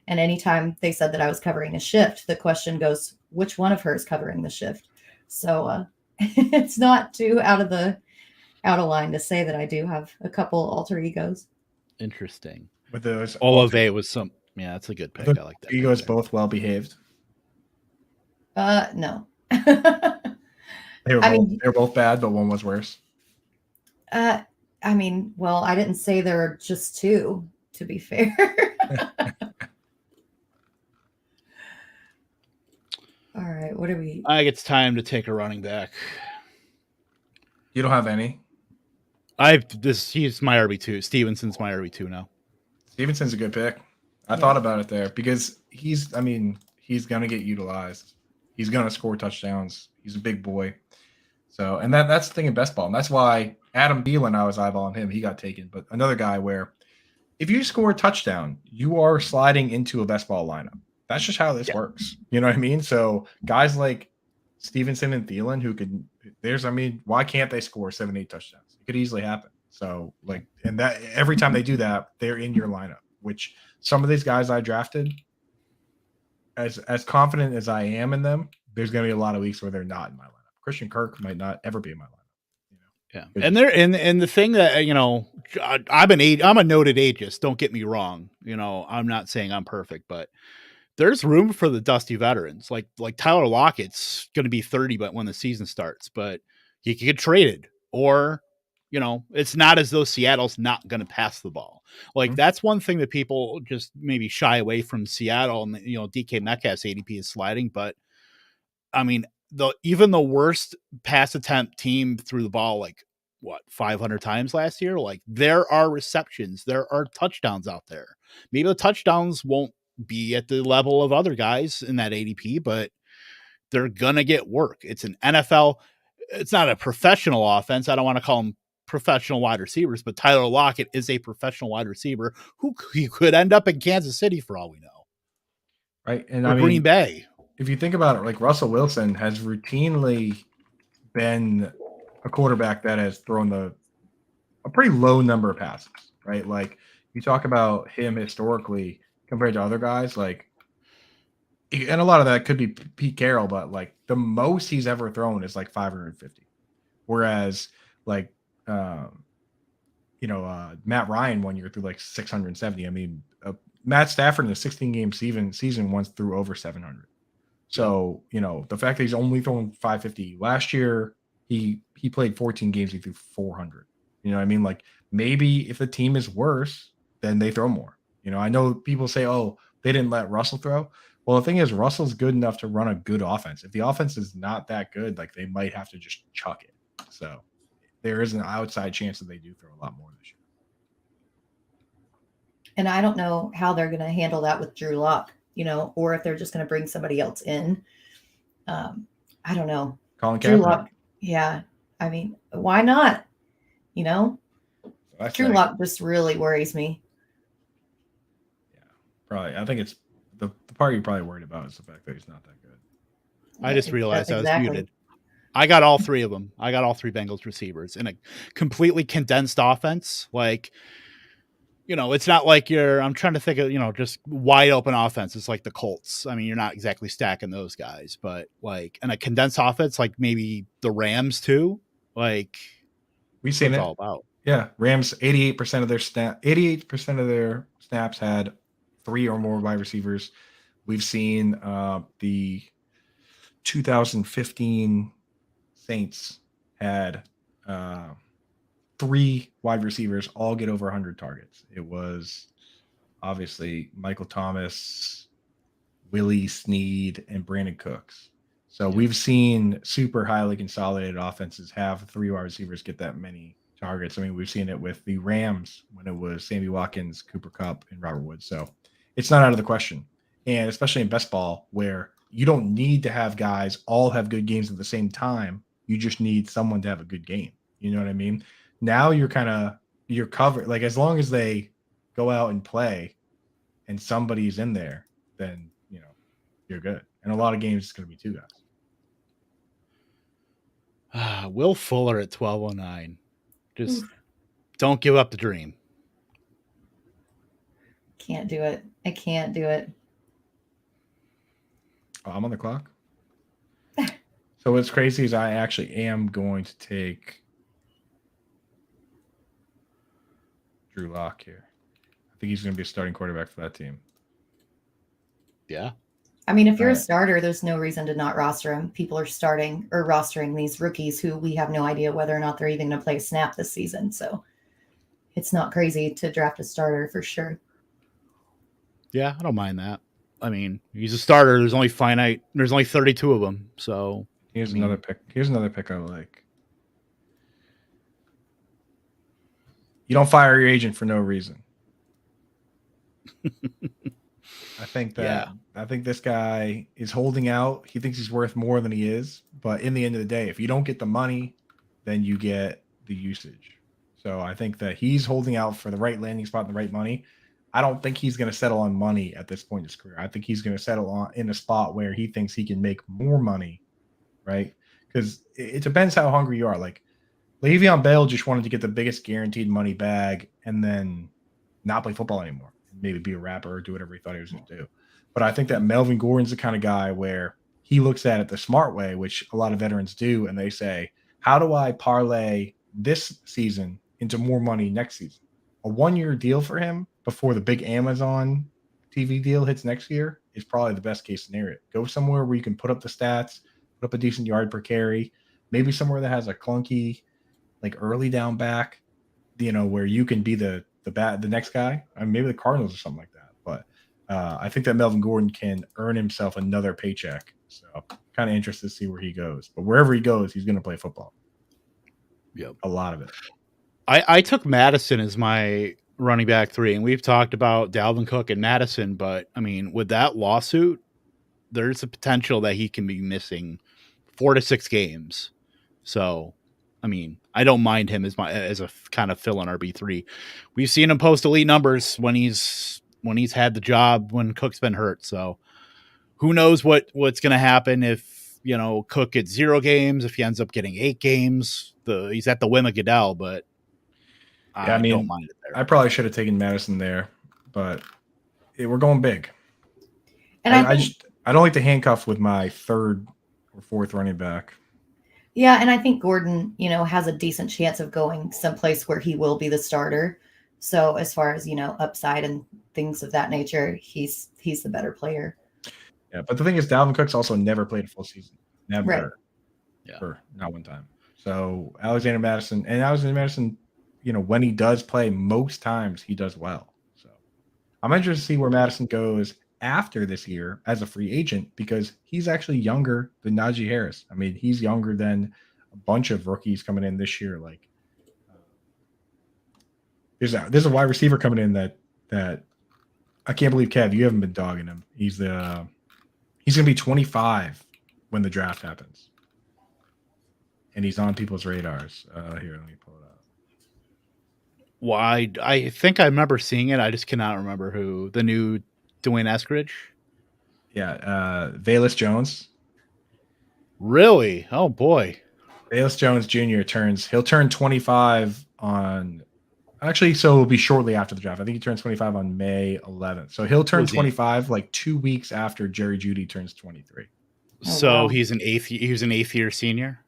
And anytime they said that I was covering a shift, the question goes, which one of her is covering the shift? So it's not too out of line to say that I do have a couple alter egos. Interesting. With those Olave was that's a good pick. I like that. egos both well behaved. No. They were both bad, but one was worse. Well, I didn't say there were just two, to be fair. All right, what are we? I think it's time to take a running back. You don't have any? He's my RB2. Stevenson's my RB2 now. Stevenson's a good pick. I thought about it there because he's going to get utilized. He's going to score touchdowns. He's a big boy. So, and that's the thing in best ball. And that's why Adam Thielen, I was eyeballing him. He got taken. But another guy where if you score a touchdown, you are sliding into a best ball lineup. That's just how this works. You know what I mean? So guys like Stevenson and Thielen why can't they score 7-8 touchdowns? It could easily happen. So and that every time they do that, they're in your lineup, which some of these guys I drafted, as confident as I am in them, there's going to be a lot of weeks where they're not in my lineup. Christian Kirk might not ever be in my lineup. Yeah. And the thing that, I'm a noted ageist. Don't get me wrong. I'm not saying I'm perfect, but there's room for the dusty veterans. Like Tyler Lockett's going to be 30, but when the season starts, but he could get traded or, it's not as though Seattle's not going to pass the ball. That's one thing that people just maybe shy away from Seattle and, DK Metcalf's ADP is sliding, but I mean, even the worst pass attempt team threw the ball 500 times last year. There are receptions, there are touchdowns out there. Maybe the touchdowns won't be at the level of other guys in that ADP, but they're gonna get work. It's an NFL. It's not a professional offense. I don't want to call them professional wide receivers, but Tyler Lockett is a professional wide receiver who could end up in Kansas City for all we know. Right. And or Green Bay. If you think about it, Russell Wilson has routinely been a quarterback that has thrown a pretty low number of passes, right? You talk about him historically compared to other guys, and a lot of that could be Pete Carroll, but the most he's ever thrown is 550. Whereas Matt Ryan 1 year threw 670. I mean, Matt Stafford in the 16-game season once threw over 700. So, the fact that he's only throwing 550 last year, he played 14 games, he threw 400. You know what I mean? Maybe if the team is worse, then they throw more. I know people say, oh, they didn't let Russell throw. Well, the thing is, Russell's good enough to run a good offense. If the offense is not that good, they might have to just chuck it. So there is an outside chance that they do throw a lot more this year. And I don't know how they're going to handle that with Drew Lock, or if they're just going to bring somebody else in. I don't know. Colin Drew Kaepernick. Lock, yeah. I mean, why not? Drew Lock just really worries me. Yeah, probably. I think it's The part you're probably worried about is the fact that he's not that good. I just realized I was Exactly. muted. I got all three of them. I got all three Bengals receivers in a completely condensed offense. Like, it's not like I'm trying to think of, just wide open offense. It's like the Colts. I mean, you're not exactly stacking those guys, but like in a condensed offense, like maybe the Rams too. Like, We've seen it's it. all about. Yeah, Rams 88% of their 88% of their snaps had 3 or more wide receivers. We've seen the 2015 Saints had 3 wide receivers all get over 100 targets. It was obviously Michael Thomas, Willie Snead, and Brandon Cooks. So we've seen super highly consolidated offenses have 3 wide receivers get that many targets. I mean, we've seen it with the Rams when it was Sammy Watkins, Cooper Kupp, and Robert Woods. So it's not out of the question. And especially in best ball, where you don't need to have guys all have good games at the same time. You just need someone to have a good game. You know what I mean? Now you're covered. Like, as long as they go out and play and somebody's in there, then, you're good. And a lot of games, it's going to be 2 guys. Will Fuller at 1209. Just don't give up the dream. Can't do it. I can't do it. Oh, I'm on the clock. So what's crazy is I actually am going to take Drew Lock here. I think he's going to be a starting quarterback for that team. Yeah. I mean, if you're a Right. starter, there's no reason to not roster him. People are starting or rostering these rookies who we have no idea whether or not they're even going to play a snap this season. So it's not crazy to draft a starter for sure. Yeah, I don't mind that. I mean, he's a starter. There's only 32 of them. So Here's another pick. Here's another pick I like. You don't fire your agent for no reason. I think this guy is holding out. He thinks he's worth more than he is. But in the end of the day, if you don't get the money, then you get the usage. So I think that he's holding out for the right landing spot and the right money. I don't think he's going to settle on money at this point in his career. I think he's going to settle in a spot where he thinks he can make more money, right? Because it depends how hungry you are. Like, Le'Veon Bell just wanted to get the biggest guaranteed money bag and then not play football anymore. Maybe be a rapper or do whatever he thought he was going to do. But I think that Melvin Gordon's the kind of guy where he looks at it the smart way, which a lot of veterans do, and they say, how do I parlay this season into more money next season? A 1-year deal for him before the big Amazon TV deal hits next year is probably the best case scenario. Go somewhere where you can put up the stats, put up a decent yard per carry, maybe somewhere that has a clunky, like early down back, where you can be the next guy. I mean, maybe the Cardinals or something like that. But I think that Melvin Gordon can earn himself another paycheck. So kind of interested to see where he goes. But wherever he goes, he's going to play football. Yep. A lot of it. I took Madison as my running back 3, and we've talked about Dalvin Cook and Madison, but I mean, with that lawsuit, there's a potential that he can be missing 4 to 6 games. So, I mean, I don't mind him as a kind of fill-in RB3. We've seen him post elite numbers when he's had the job when Cook's been hurt. So, who knows what's going to happen if Cook gets 0 games, if he ends up getting 8 games. He's at the whim of Goodell, but I don't mind it there. I probably should have taken Madison there, but we're going big. And I don't like to handcuff with my 3rd or 4th running back. Yeah, and I think Gordon, has a decent chance of going someplace where he will be the starter. So as far as, upside and things of that nature, he's the better player. Yeah, but the thing is, Dalvin Cook's also never played a full season. Never. Right. Yeah. Not one time. So Alexander Madison, when he does play, most times he does well. So I'm interested to see where Madison goes after this year as a free agent, because he's actually younger than Najee Harris. I mean, he's younger than a bunch of rookies coming in this year. Like, there's a wide receiver coming in that I can't believe, Kev, you haven't been dogging him. He's going to be 25 when the draft happens, and he's on people's radars. Here, let me pull it up. Well, I think I remember seeing it. I just cannot remember who. The new Dwayne Eskridge? Yeah, Valus Jones. Really? Oh boy. Valus Jones Jr. he'll turn 25 on actually, so it'll be shortly after the draft. I think he turns 25 on May 11th. So he'll turn Was he? 25 like 2 weeks after Jerry Jeudy turns 23. So wow. he was an eighth year senior.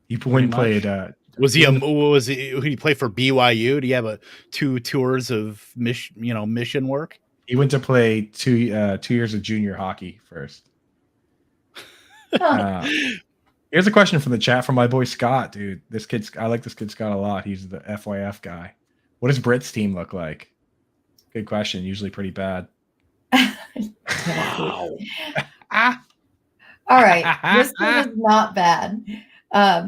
He went played Did he play for BYU? Do you have a 2 tours of mission work? he went to play 2 years of junior hockey first. Here's a question from the chat from my boy Scott, dude. I like this kid Scott a lot. He's the FYF guy. What does Britt's team look like? Good question. Usually pretty bad. Wow. All right. This one is not bad.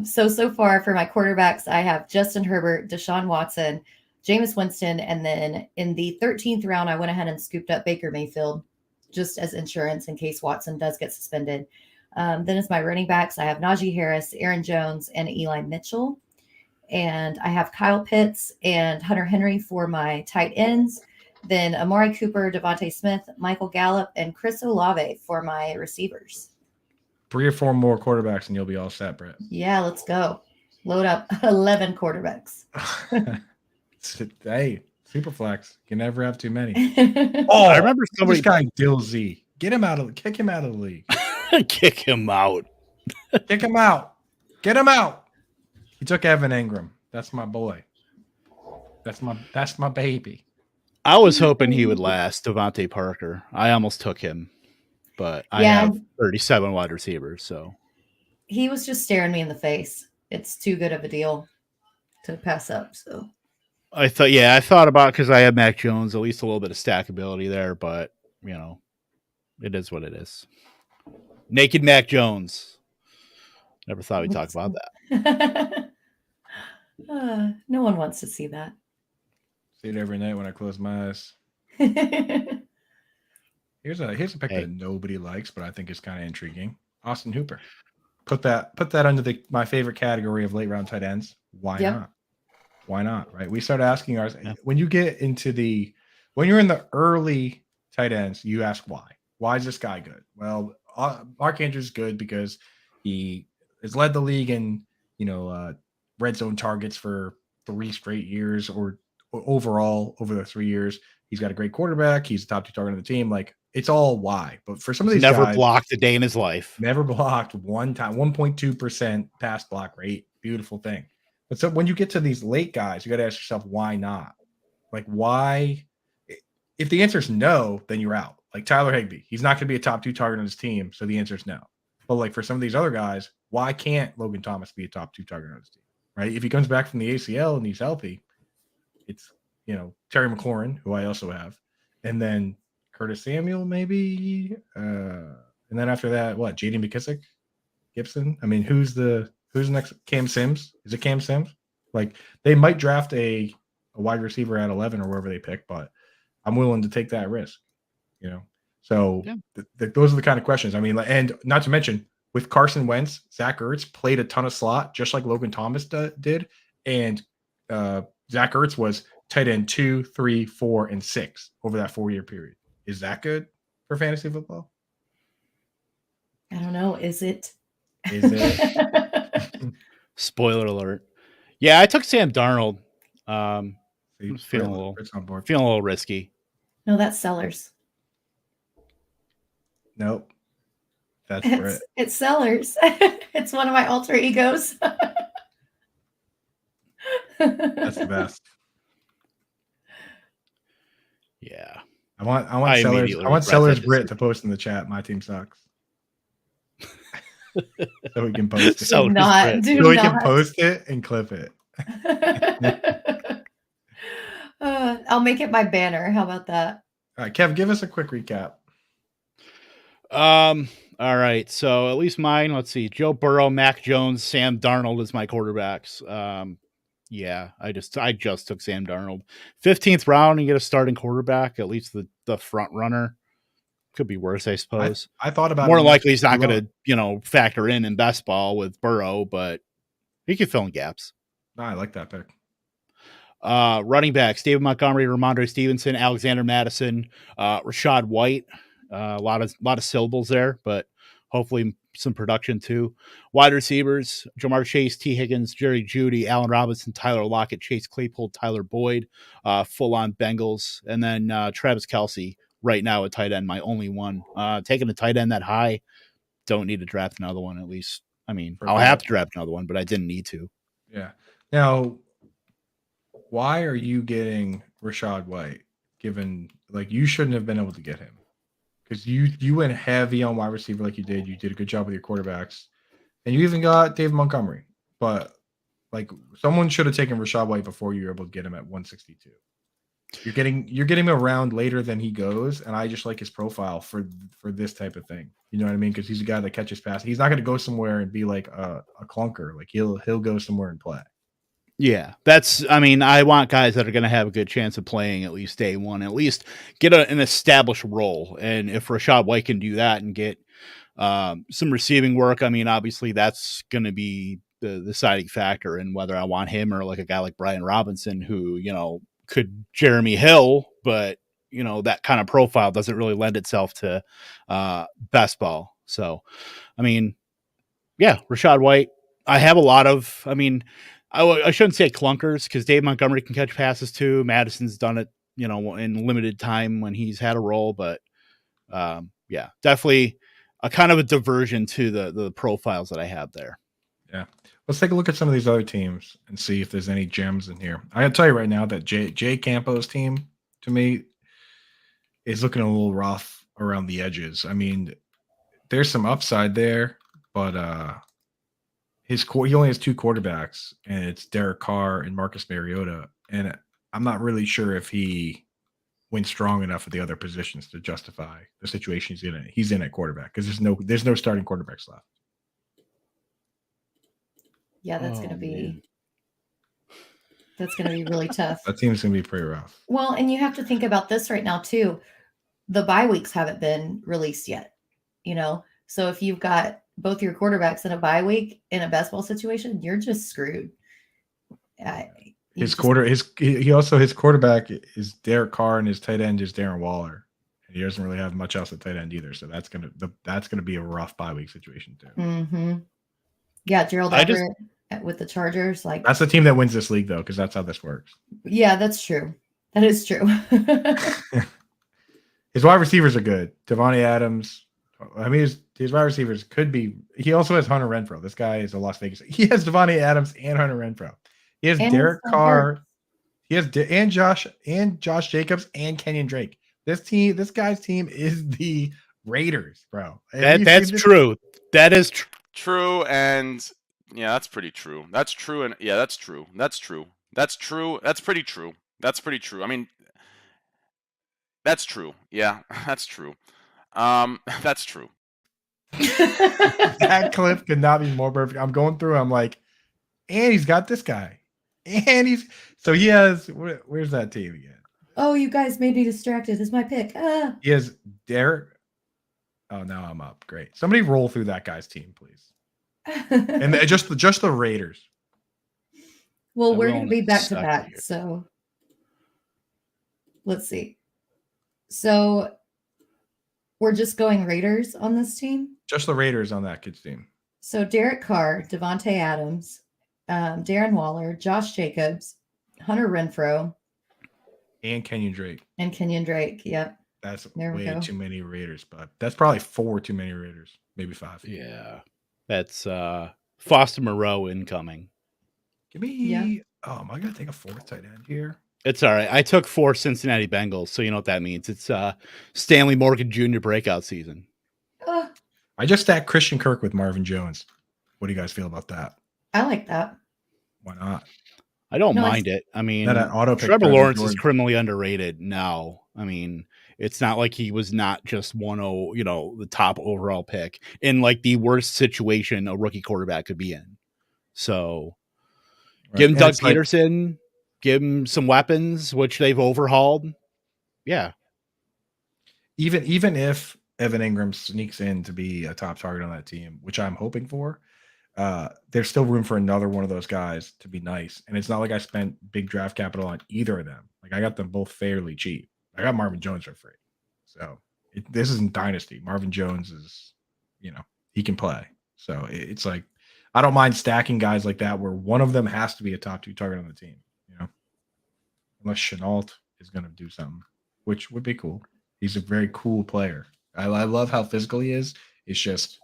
So far for my quarterbacks, I have Justin Herbert, Deshaun Watson, Jameis Winston, and then in the 13th round, I went ahead and scooped up Baker Mayfield just as insurance in case Watson does get suspended. Then as my running backs, I have Najee Harris, Aaron Jones, and Eli Mitchell. And I have Kyle Pitts and Hunter Henry for my tight ends. Then Amari Cooper, Devontae Smith, Michael Gallup, and Chris Olave for my receivers. 3 or 4 more quarterbacks and you'll be all set, Britt. Yeah, let's go. Load up 11 quarterbacks. Hey, Superflex. You can never have too many. Oh, I remember somebody This guy Dill Z. Kick him out of the league. kick him out. Kick him out. Get him out. He took Evan Ingram. That's my boy. That's my baby. I was hoping he would last, Devontae Parker. I almost took him, but I have 37 wide receivers, so He was just staring me in the face. It's too good of a deal to pass up. So I thought about, because I have Mac Jones, at least a little bit of stackability there, but it is what it is. Naked Mac Jones. Never thought we'd talk about that. No one wants to see that. See it every night when I close my eyes. Here's a pick that nobody likes, but I think is kind of intriguing. Austin Hooper. Put that under my favorite category of late round tight ends. Why not? Why not? Right? We start asking ours when you get into when you're in the early tight ends, you ask why. Why is this guy good? Well, Mark Andrews is good because he has led the league in red zone targets for 3 straight years, or overall over the 3 years. He's got a great quarterback. He's the top 2 target on the team. Like, it's all why. But for some of these never guys, blocked a day in his life. never blocked one time, 1.2% pass block rate. Beautiful thing. But so when you get to these late guys, you got to ask yourself, why not? Like, why? If the answer is no, then you're out. Like Tyler Higbee, he's not going to be a top 2 target on his team. So the answer is no. But like for some of these other guys, why can't Logan Thomas be a top 2 target on his team? Right? If he comes back from the ACL and he's healthy, it's Terry McLaurin, who I also have, and then Curtis Samuel, maybe, and then after that, what? J.D. McKissick, Gibson. I mean, who's next? Cam Sims? Is it Cam Sims? Like, they might draft a wide receiver at 11 or wherever they pick, but I'm willing to take that risk. So those are the kind of questions. I mean, and not to mention with Carson Wentz, Zach Ertz played a ton of slot, just like Logan Thomas did, and Zach Ertz was tight end 2, 3, 4, and 6 over that 4-year period. Is that good for fantasy football? I don't know. Is it? Spoiler alert. Yeah, I took Sam Darnold. Feeling a little risky. No, that's Sellers. Nope. That's Britt. It's Sellers. It's one of my alter egos. That's the best. Yeah. I want Sellers Britt to post in the chat. My team sucks. So we can post it. So we can post it and clip it. I'll make it my banner. How about that? All right, Kev, give us a quick recap. All right. So at least mine, let's see. Joe Burrow, Mac Jones, Sam Darnold is my quarterbacks. Yeah, I just took Sam Darnold. 15th round, you get a starting quarterback, at least the front runner. Could be worse, I suppose. I thought about more likely he's not going to factor in best ball with Burrow, but he could fill in gaps. No, I like that pick. Running backs: David Montgomery, Ramondre Stevenson, Alexander Madison, Rashad White, A lot of syllables there, but hopefully some production too. Wide receivers: Jamar Chase, T. Higgins, Jerry Jeudy, Allen Robinson, Tyler Lockett, Chase Claypool, Tyler Boyd, full on Bengals, and then Travis Kelce right now at tight end, my only one. Taking a tight end that high, don't need to draft another one. At least, I mean, I'll have to draft another one, but I didn't need to. Yeah. Now, why are you getting Rachaad White? Given like you shouldn't have been able to get him because you went heavy on wide receiver like you did. You did a good job with your quarterbacks, and you even got Dave Montgomery. But like someone should have taken Rachaad White before you were able to get him at 162. You're getting him around later than he goes, and I just like his profile for this type of thing. You know what I mean? Because he's a guy that catches passes. He's not going to go somewhere and be like a clunker. Like he'll go somewhere and play. Yeah, I want guys that are going to have a good chance of playing at least day one, at least get an established role. And if Rachaad White can do that and get some receiving work, I mean, obviously that's going to be the deciding factor in whether I want him or like a guy like Brian Robinson, who, you know, could Jeremy Hill, but, you know, that kind of profile doesn't really lend itself to best ball. So, I mean, yeah, Rachaad White, I have a lot of, I mean, I shouldn't say clunkers because Dave Montgomery can catch passes too. Madison's done it, you know, in limited time when he's had a role, but yeah, definitely a kind of a diversion to the profiles that I have there. Yeah. Let's take a look at some of these other teams and see if there's any gems in here. I gotta tell you right now that Jay Campo's team, to me, is looking a little rough around the edges. I mean, there's some upside there, but he only has two quarterbacks, and it's Derek Carr and Marcus Mariota. And I'm not really sure if he went strong enough at the other positions to justify the situation he's in at quarterback because there's no starting quarterbacks left. Yeah, that's gonna be really tough. That team's gonna be pretty rough. Well, and you have to think about this right now too. The bye weeks haven't been released yet, you know. So if you've got both your quarterbacks in a bye week in a best ball situation, you're just screwed. His quarterback is Derek Carr and his tight end is Darren Waller. And he doesn't really have much else at tight end either. So that's gonna be a rough bye week situation too. Mm-hmm. Yeah, Gerald Everett with the Chargers. Like that's the team that wins this league though, because that's how this works. Yeah, that's true. That is true. His wide receivers are good. Devontae Adams. I mean, his wide receivers could be. He also has Hunter Renfrow. This guy is a Las Vegas. He has Devontae Adams and Hunter Renfrow. He has Derek Carr. He has Josh Jacobs and Kenyon Drake. This guy's team is the Raiders, bro. That's true. That is true, and yeah, that's pretty true. That's true, and yeah, that's true. That's true. That's true. That's pretty true. That's pretty true. I mean, that's true. Yeah, that's true. That's true. That clip could not be more perfect. I'm going through. I'm like, and he's got this guy, and he has. Where's that team again? Oh, you guys made me distracted. It's my pick. He has Derek. Oh, now I'm up. Great. Somebody roll through that guy's team, please. And just the Raiders. Well, we're going to be back to back. So let's see. So we're just going Raiders on this team? Just the Raiders on that kid's team. So Derek Carr, Devontae Adams, Darren Waller, Josh Jacobs, Hunter Renfrow. And Kenyon Drake. Yep. That's way too many Raiders, but that's probably 4 too many Raiders. Maybe 5. Yeah. That's Foster Moreau incoming. Give me. Yeah. Oh, am I going to take a 4th tight end here? It's all right. I took 4 Cincinnati Bengals, so you know what that means. It's Stanley Morgan Jr. breakout season. I just stacked Christian Kirk with Marvin Jones. What do you guys feel about that? I like that. Why not? I don't mind it. I mean, Trevor Lawrence is criminally underrated now. I mean, it's not like he was not just the top overall pick in like the worst situation a rookie quarterback could be in. So give him Doug Peterson, give him some weapons, which they've overhauled. Yeah. Even if Evan Ingram sneaks in to be a top target on that team, which I'm hoping for, there's still room for another one of those guys to be nice. And it's not like I spent big draft capital on either of them. Like I got them both fairly cheap. I got Marvin Jones for free. So This isn't dynasty. Marvin Jones is, he can play. So it's like, I don't mind stacking guys like that where one of them has to be a top 2 target on the team, unless Chenault is going to do something, which would be cool. He's a very cool player. I love how physical he is. It's just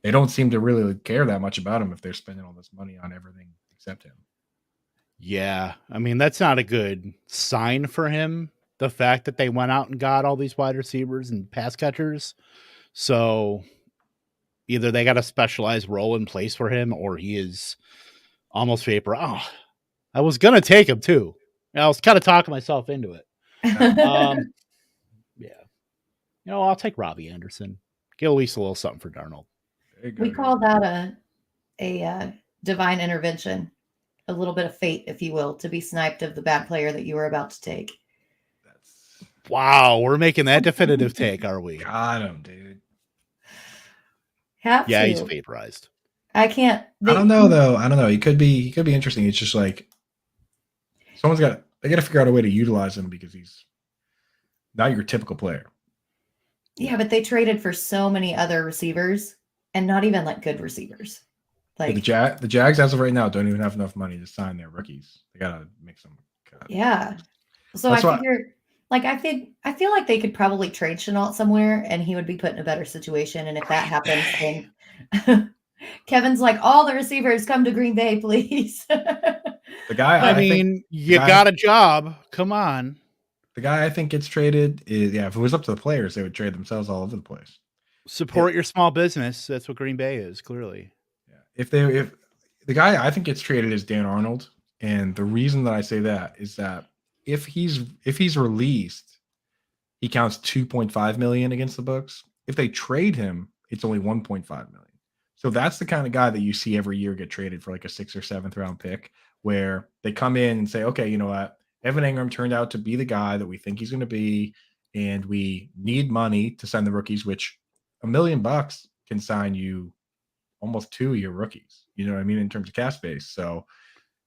they don't seem to really care that much about him if they're spending all this money on everything except him. Yeah, I mean, that's not a good sign for him. The fact that they went out and got all these wide receivers and pass catchers. So either they got a specialized role in place for him or he is almost vapor. Oh, I was going to take him too. I was kind of talking myself into it. Yeah. I'll take Robbie Anderson. Get at least a little something for Darnold. We call that a divine intervention, a little bit of fate, if you will, to be sniped of the bad player that you were about to take. Wow, we're making that definitive take, are we? Got him, dude. Have Yeah, to. he's vaporized. I can't. I don't know though. I don't know. He could be interesting. It's just like they got to figure out a way to utilize him because he's not your typical player. Yeah, but they traded for so many other receivers and not even like good receivers. Like the Jags as of right now don't even have enough money to sign their rookies. They got to make some cuts. Yeah. So That's I figure I feel like they could probably trade Chenault somewhere and he would be put in a better situation. And if that happens, then Kevin's like, all the receivers come to Green Bay, please. The guy, I mean, you got a job. Come on. The guy I think gets traded is, if it was up to the players, they would trade themselves all over the place. Support your small business. That's what Green Bay is, clearly. Yeah. If the guy I think gets traded is Dan Arnold, and the reason that I say that is that if he's released, he counts 2.5 million against the books. If they trade him, it's only 1.5 million. So that's the kind of guy that you see every year get traded for like a 6th or 7th round pick, where they come in and say, okay, you know what? Evan Ingram turned out to be the guy that we think he's going to be, and we need money to sign the rookies, which $1 million can sign you almost 2 of your rookies. You know what I mean? In terms of cap space. So,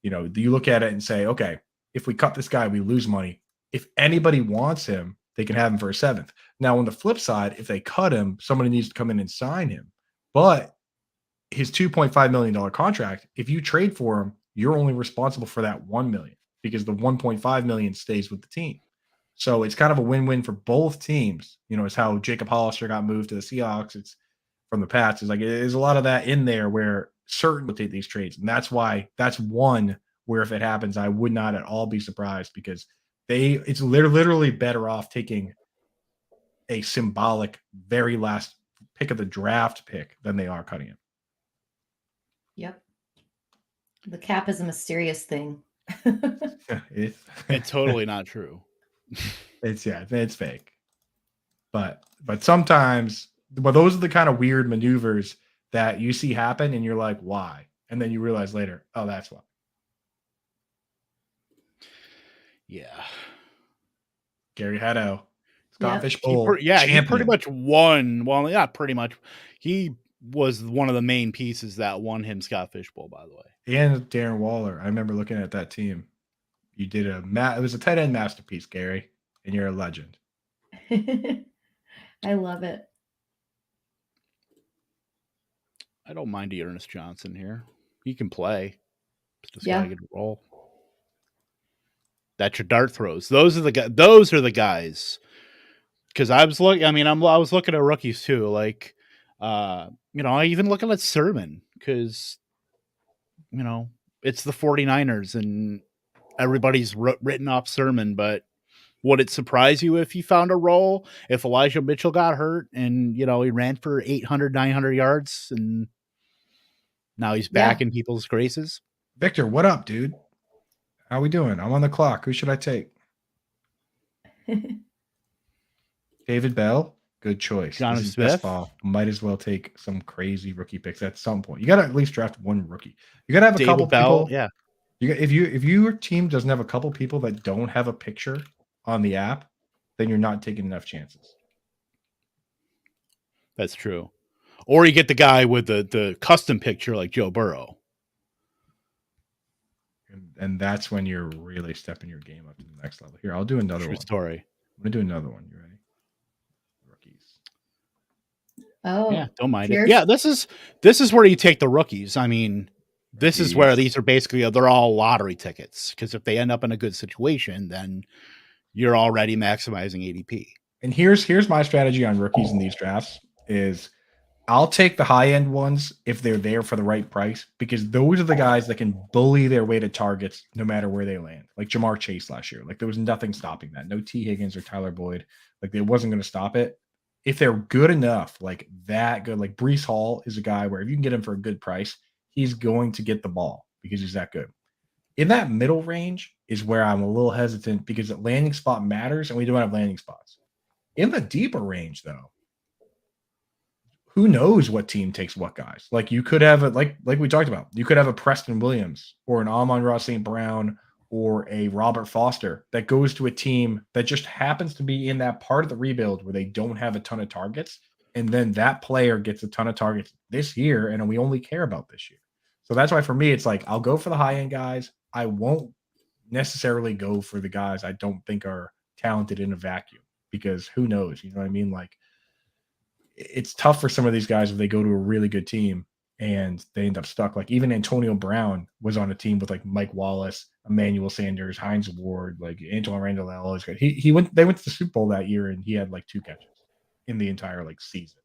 you look at it and say, okay, if we cut this guy, we lose money. If anybody wants him, they can have him for a 7th. Now, on the flip side, if they cut him, somebody needs to come in and sign him. But his $2.5 million contract, if you trade for him, you're only responsible for that 1 million because the 1.5 million stays with the team. So it's kind of a win-win for both teams. It's how Jacob Hollister got moved to the Seahawks. It's from the Pats. It's like there's a lot of that in there where certain will take these trades. And that's why that's one where if it happens, I would not at all be surprised because it's literally better off taking a symbolic very last pick of the draft pick than they are cutting him. Yep. The cap is a mysterious thing. It's totally not true. It's fake. But sometimes, those are the kind of weird maneuvers that you see happen and you're like, why? And then you realize later, oh, that's why. Yeah. Gary Haddo, Scott Fishbowl. He pretty much won. Well, not pretty much. He was one of the main pieces that won him Scott Fishbowl, by the way. And Darren Waller. I remember looking at that team. You did it was a tight end masterpiece, Gary, and you're a legend. I love it. I don't mind Ernest Johnson here. He can play. Just Yeah. gotta get a roll. That's your dart throws. Those are the guys. Because I was looking. I mean, I was looking at rookies too. Like, I even looking at Sermon because, it's the 49ers and everybody's written off Sermon. But would it surprise you if he found a role? If Elijah Mitchell got hurt and he ran for 800, 900 yards and now he's back in people's graces? Victor, what up, dude? How we doing? I'm on the clock. Who should I take? David Bell, good choice. Jonathan This is Smith. best ball. Might as well take some crazy rookie picks at some point. You got to at least draft one rookie. You got to have a couple Bell, people. yeah. If your team doesn't have a couple people that don't have a picture on the app, then you're not taking enough chances. That's true. Or you get the guy with the custom picture like Joe Burrow. And that's when you're really stepping your game up to the next level. Here, I'll do another True one. story. I'm going to do another one. You ready? Oh, Yeah, don't mind it. Pierce? Yeah, this is where you take the rookies. I mean, this is where Jeez. these are basically they're all lottery tickets because if they end up in a good situation, then you're already maximizing ADP. And here's my strategy on rookies in these drafts is I'll take the high end ones if they're there for the right price because those are the guys that can bully their way to targets no matter where they land. Like Jamar Chase last year. Like there was nothing stopping that. No T. Higgins or Tyler Boyd. Like it wasn't going to stop it. If they're good enough, like that good, like Brees Hall is a guy where if you can get him for a good price, he's going to get the ball because he's that good. In that middle range is where I'm a little hesitant because the landing spot matters and we don't have landing spots. In the deeper range, though, who knows what team takes what guys? Like you could have a like we talked about, you could have a Preston Williams or an Amon-Ra St. Brown or a Robert Foster that goes to a team that just happens to be in that part of the rebuild where they don't have a ton of targets. And then that player gets a ton of targets this year, and we only care about this year. So that's why for me, it's like I'll go for the high-end guys. I won't necessarily go for the guys I don't think are talented in a vacuum because who knows? You know what I mean? Like it's tough for some of these guys if they go to a really good team and they end up stuck. Like even Antonio Brown was on a team with like Mike Wallace, Emmanuel Sanders, Hines Ward, like Antoine Randall, all those guys. They went to the Super Bowl that year and he had like 2 catches in the entire like season.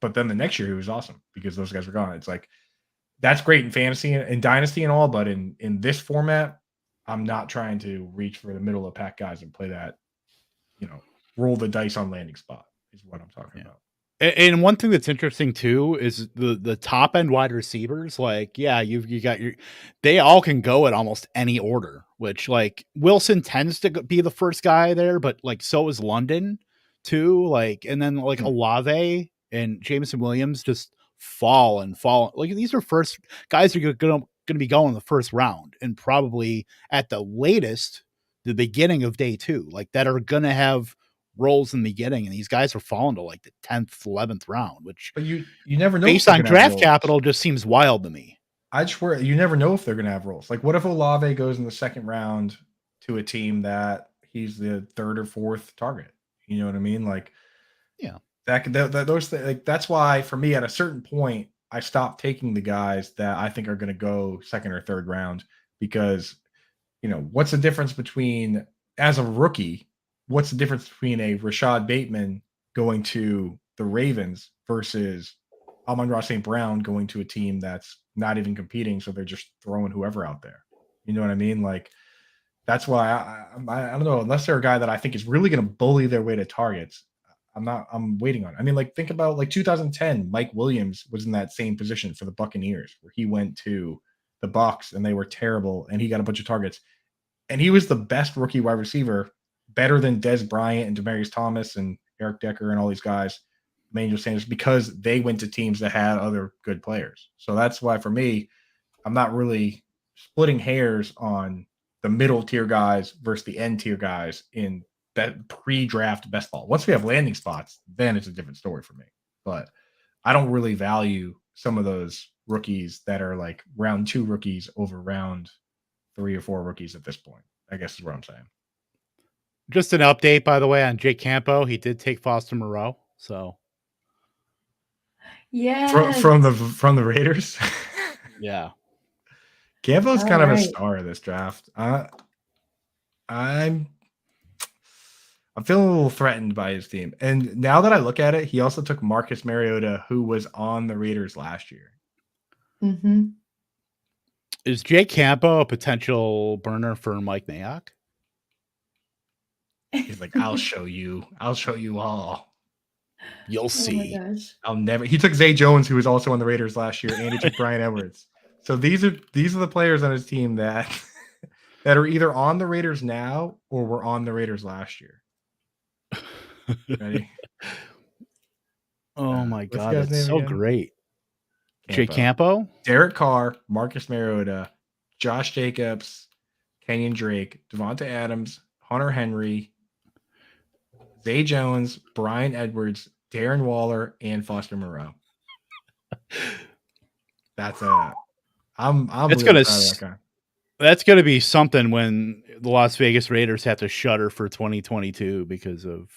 But then the next year he was awesome because those guys were gone. It's like that's great in fantasy and dynasty and all, but in this format, I'm not trying to reach for the middle of the pack guys and play that, roll the dice on landing spot is what I'm talking about. And one thing that's interesting too is the top end wide receivers. Like, yeah, you got they all can go at almost any order. Which like Wilson tends to be the first guy there, but like so is London too. Like, and then like Olave and Jameson Williams just fall. Like these are first guys who are going to be going in the first round and probably at the latest the beginning of day 2. Like that are going to have roles in the beginning, and these guys are falling to like the 10th, 11th round, which but you never know based on draft capital just seems wild to me. I swear you never know if they're going to have roles. Like what if Olave goes in the second round to a team that he's the 3rd or 4th target? You know what I mean? Like, yeah, like that's why for me at a certain point I stopped taking the guys that I think are going to go 2nd or 3rd round because what's the difference between as a rookie? What's the difference between a Rashad Bateman going to the Ravens versus Amon-Ra St. Brown going to a team that's not even competing, so they're just throwing whoever out there? You know what I mean? Like that's why I don't know, unless they're a guy that I think is really going to bully their way to targets. I'm waiting on it. I mean, like think about like 2010, Mike Williams was in that same position for the Buccaneers where he went to the Bucs and they were terrible and he got a bunch of targets and he was the best rookie wide receiver, better than Des Bryant and Demaryius Thomas and Eric Decker and all these guys, Emmanuel Sanders, because they went to teams that had other good players. So that's why for me, I'm not really splitting hairs on the middle tier guys versus the end tier guys in that pre-draft best ball. Once we have landing spots, then it's a different story for me. But I don't really value some of those rookies that are like round 2 rookies over round 3 or 4 rookies at this point, I guess is what I'm saying. Just an update, by the way, on Jake Campo. He did take Foster Moreau. So Yeah. From the Raiders. yeah. Campo's kind of a right. star of this draft. I'm feeling a little threatened by his team. And now that I look at it, he also took Marcus Mariota, who was on the Raiders last year. Mm-hmm. Is Jake Campo a potential burner for Mike Mayock? He's like, I'll show you all. You'll see. Oh my gosh. I'll never. He took Zay Jones, who was also on the Raiders last year, and he took Brian Edwards. So these are the players on his team that are either on the Raiders now or were on the Raiders last year. Ready? Oh my What's the god, guy's that's name so again? great. Campo. Jake Campo? Derek Carr, Marcus Mariota, Josh Jacobs, Kenyon Drake, Devonta Adams, Hunter Henry, Zay Jones, Brian Edwards, Darren Waller, and Foster Moreau. That's I'm It's really gonna proud of that guy. That's gonna be something when the Las Vegas Raiders have to shutter for 2022 because of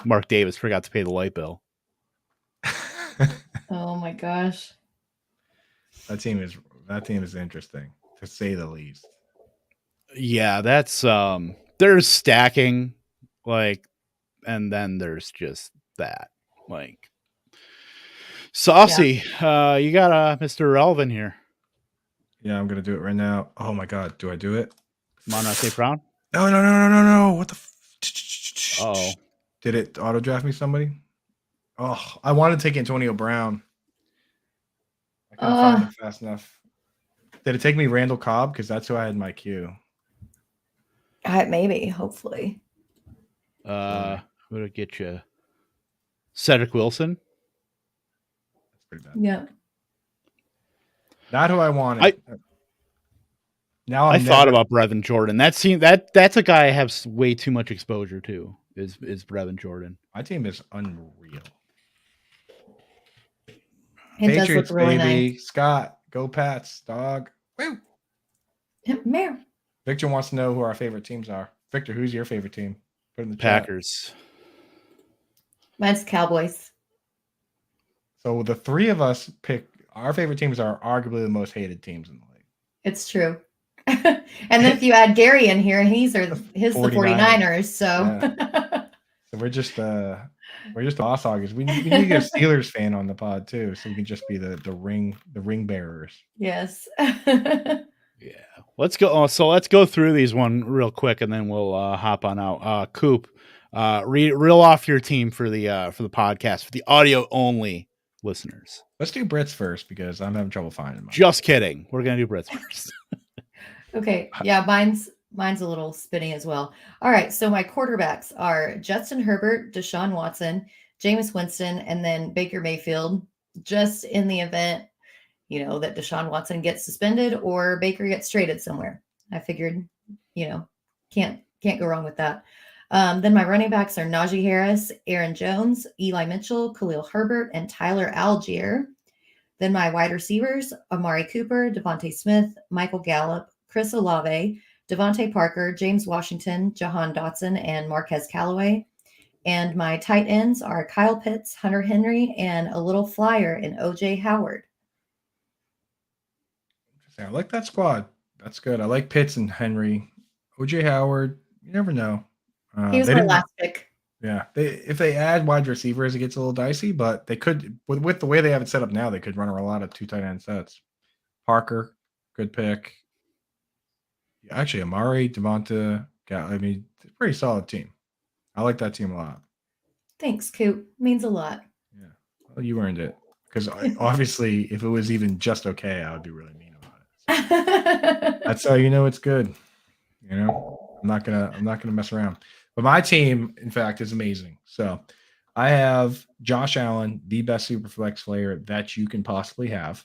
Mark Davis forgot to pay the light bill. Oh my gosh. That team is interesting, to say the least. Yeah, that's there's stacking, like, and then there's just that. Like, Saucy, you got Mr. Alvin here. Yeah, I'm gonna do it right now. Oh my god, do I do it? Monte Brown. No. What the? Oh, Did it auto draft me somebody? Oh, I wanted to take Antonio Brown. I couldn't find him fast enough. Did it take me Randall Cobb? Because that's who I had in my queue. Maybe, hopefully. who'd it get you? Cedric Wilson. That's pretty bad. Yeah. Not who I wanted. Now I thought about Brevin Jordan. That's a guy I have way too much exposure to. Is Brevin Jordan? My team is unreal. It does Patriots, look really baby. nice. Scott, go Pats, dog. Woo. Meow. Victor wants to know who our favorite teams are. Victor, who's your favorite team? Put in the chat. Packers. Mine's Cowboys. So the three of us pick our favorite teams are arguably the most hated teams in the league. It's true. And then if you add Gary in here, his the 49ers. So So we're just boss hoggers. We need to get a Steelers fan on the pod too, so we can just be the ring bearers. yes. Yeah. Let's go. So let's go through these one real quick, and then we'll hop on out. Coop, reel off your team for the podcast for the audio only listeners. Let's do Brits first because I'm having trouble finding mine. Just kidding. We're gonna do Brits first. Okay. Yeah, mine's a little spinny as well. All right. So my quarterbacks are Justin Herbert, Deshaun Watson, Jameis Winston, and then Baker Mayfield, just in the event, that Deshaun Watson gets suspended or Baker gets traded somewhere. I figured, can't go wrong with that. Then my running backs are Najee Harris, Aaron Jones, Eli Mitchell, Khalil Herbert, and Tyler Algier. Then my wide receivers, Amari Cooper, Devontae Smith, Michael Gallup, Chris Olave, Devontae Parker, James Washington, Jahan Dotson, and Marquez Callaway. And my tight ends are Kyle Pitts, Hunter Henry, and a little flyer in OJ Howard. I like that squad. That's good. I like Pitts and Henry. OJ Howard, you never know. He was my last pick. Yeah. If they add wide receivers, it gets a little dicey, but they could, with the way they have it set up now, they could run a lot of 2 tight end sets. Parker, good pick. Actually, Amari, Devonta, it's a pretty solid team. I like that team a lot. Thanks, Coop. Means a lot. Yeah. Well, you earned it. Because obviously, if it was even just okay, I would be really mean about it. So that's how you know it's good. I'm not gonna mess around. But my team, in fact, is amazing. So I have Josh Allen, the best Superflex player that you can possibly have.